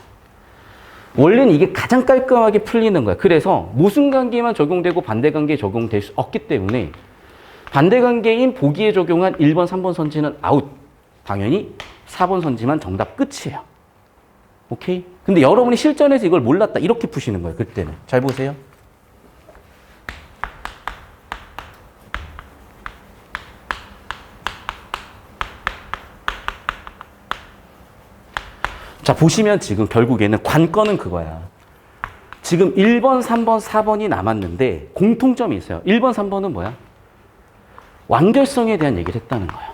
원래는 이게 가장 깔끔하게 풀리는 거야. 그래서 모순관계만 적용되고 반대관계에 적용될 수 없기 때문에 반대관계인 보기에 적용한 1번, 3번 선지는 아웃. 당연히 4번 선지만 정답 끝이에요. 오케이? 근데 여러분이 실전에서 이걸 몰랐다. 이렇게 푸시는 거예요. 그때는. 잘 보세요. 자, 보시면 지금 결국에는 관건은 그거야. 지금 1번, 3번, 4번이 남았는데 공통점이 있어요. 1번, 3번은 뭐야? 완결성에 대한 얘기를 했다는 거예요.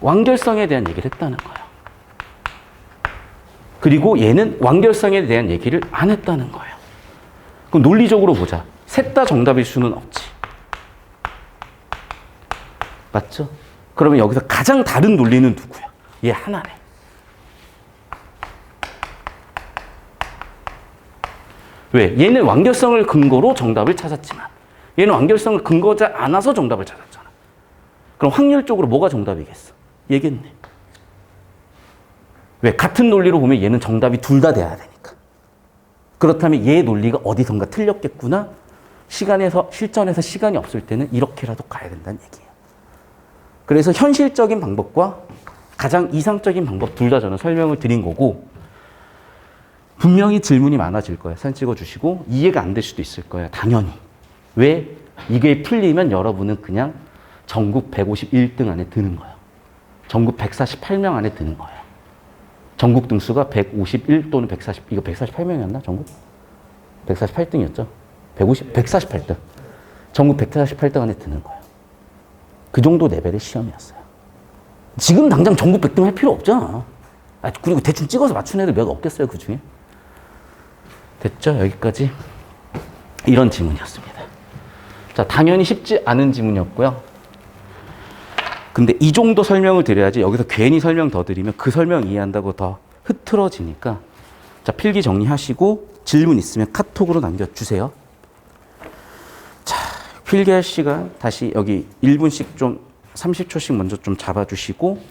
완결성에 대한 얘기를 했다는 거예요. 그리고 얘는 완결성에 대한 얘기를 안 했다는 거예요. 그럼 논리적으로 보자. 셋 다 정답일 수는 없지. 맞죠? 그러면 여기서 가장 다른 논리는 누구야? 얘 하나네. 왜? 얘는 완결성을 근거로 정답을 찾았지만 얘는 완결성을 근거하지 않아서 정답을 찾았잖아. 그럼 확률적으로 뭐가 정답이겠어? 얘겠네. 왜? 같은 논리로 보면 얘는 정답이 둘 다 돼야 되니까. 그렇다면 얘 논리가 어디선가 틀렸겠구나. 실전에서 시간이 없을 때는 이렇게라도 가야 된다는 얘기예요. 그래서 현실적인 방법과 가장 이상적인 방법 둘 다 저는 설명을 드린 거고, 분명히 질문이 많아질 거예요. 사진 찍어주시고 이해가 안 될 수도 있을 거예요. 당연히. 왜? 이게 풀리면 여러분은 그냥 전국 151등 안에 드는 거예요. 전국 148명 안에 드는 거예요. 전국 등수가 151 또는 140, 이거 148명이었나? 전국? 148등이었죠? 148등. 전국 148등 안에 드는 거예요. 그 정도 레벨의 시험이었어요. 지금 당장 전국 100등 할 필요 없잖아. 그리고 대충 찍어서 맞춘 애들 몇 없겠어요, 그 중에? 됐죠? 여기까지. 이런 지문이었습니다. 자, 당연히 쉽지 않은 지문이었고요. 근데 이 정도 설명을 드려야지 여기서 괜히 설명 더 드리면 그 설명 이해한다고 더 흐트러지니까. 자, 필기 정리하시고 질문 있으면 카톡으로 남겨주세요. 자, 필기할 시간 다시 여기 1분씩 좀 30초씩 먼저 좀 잡아주시고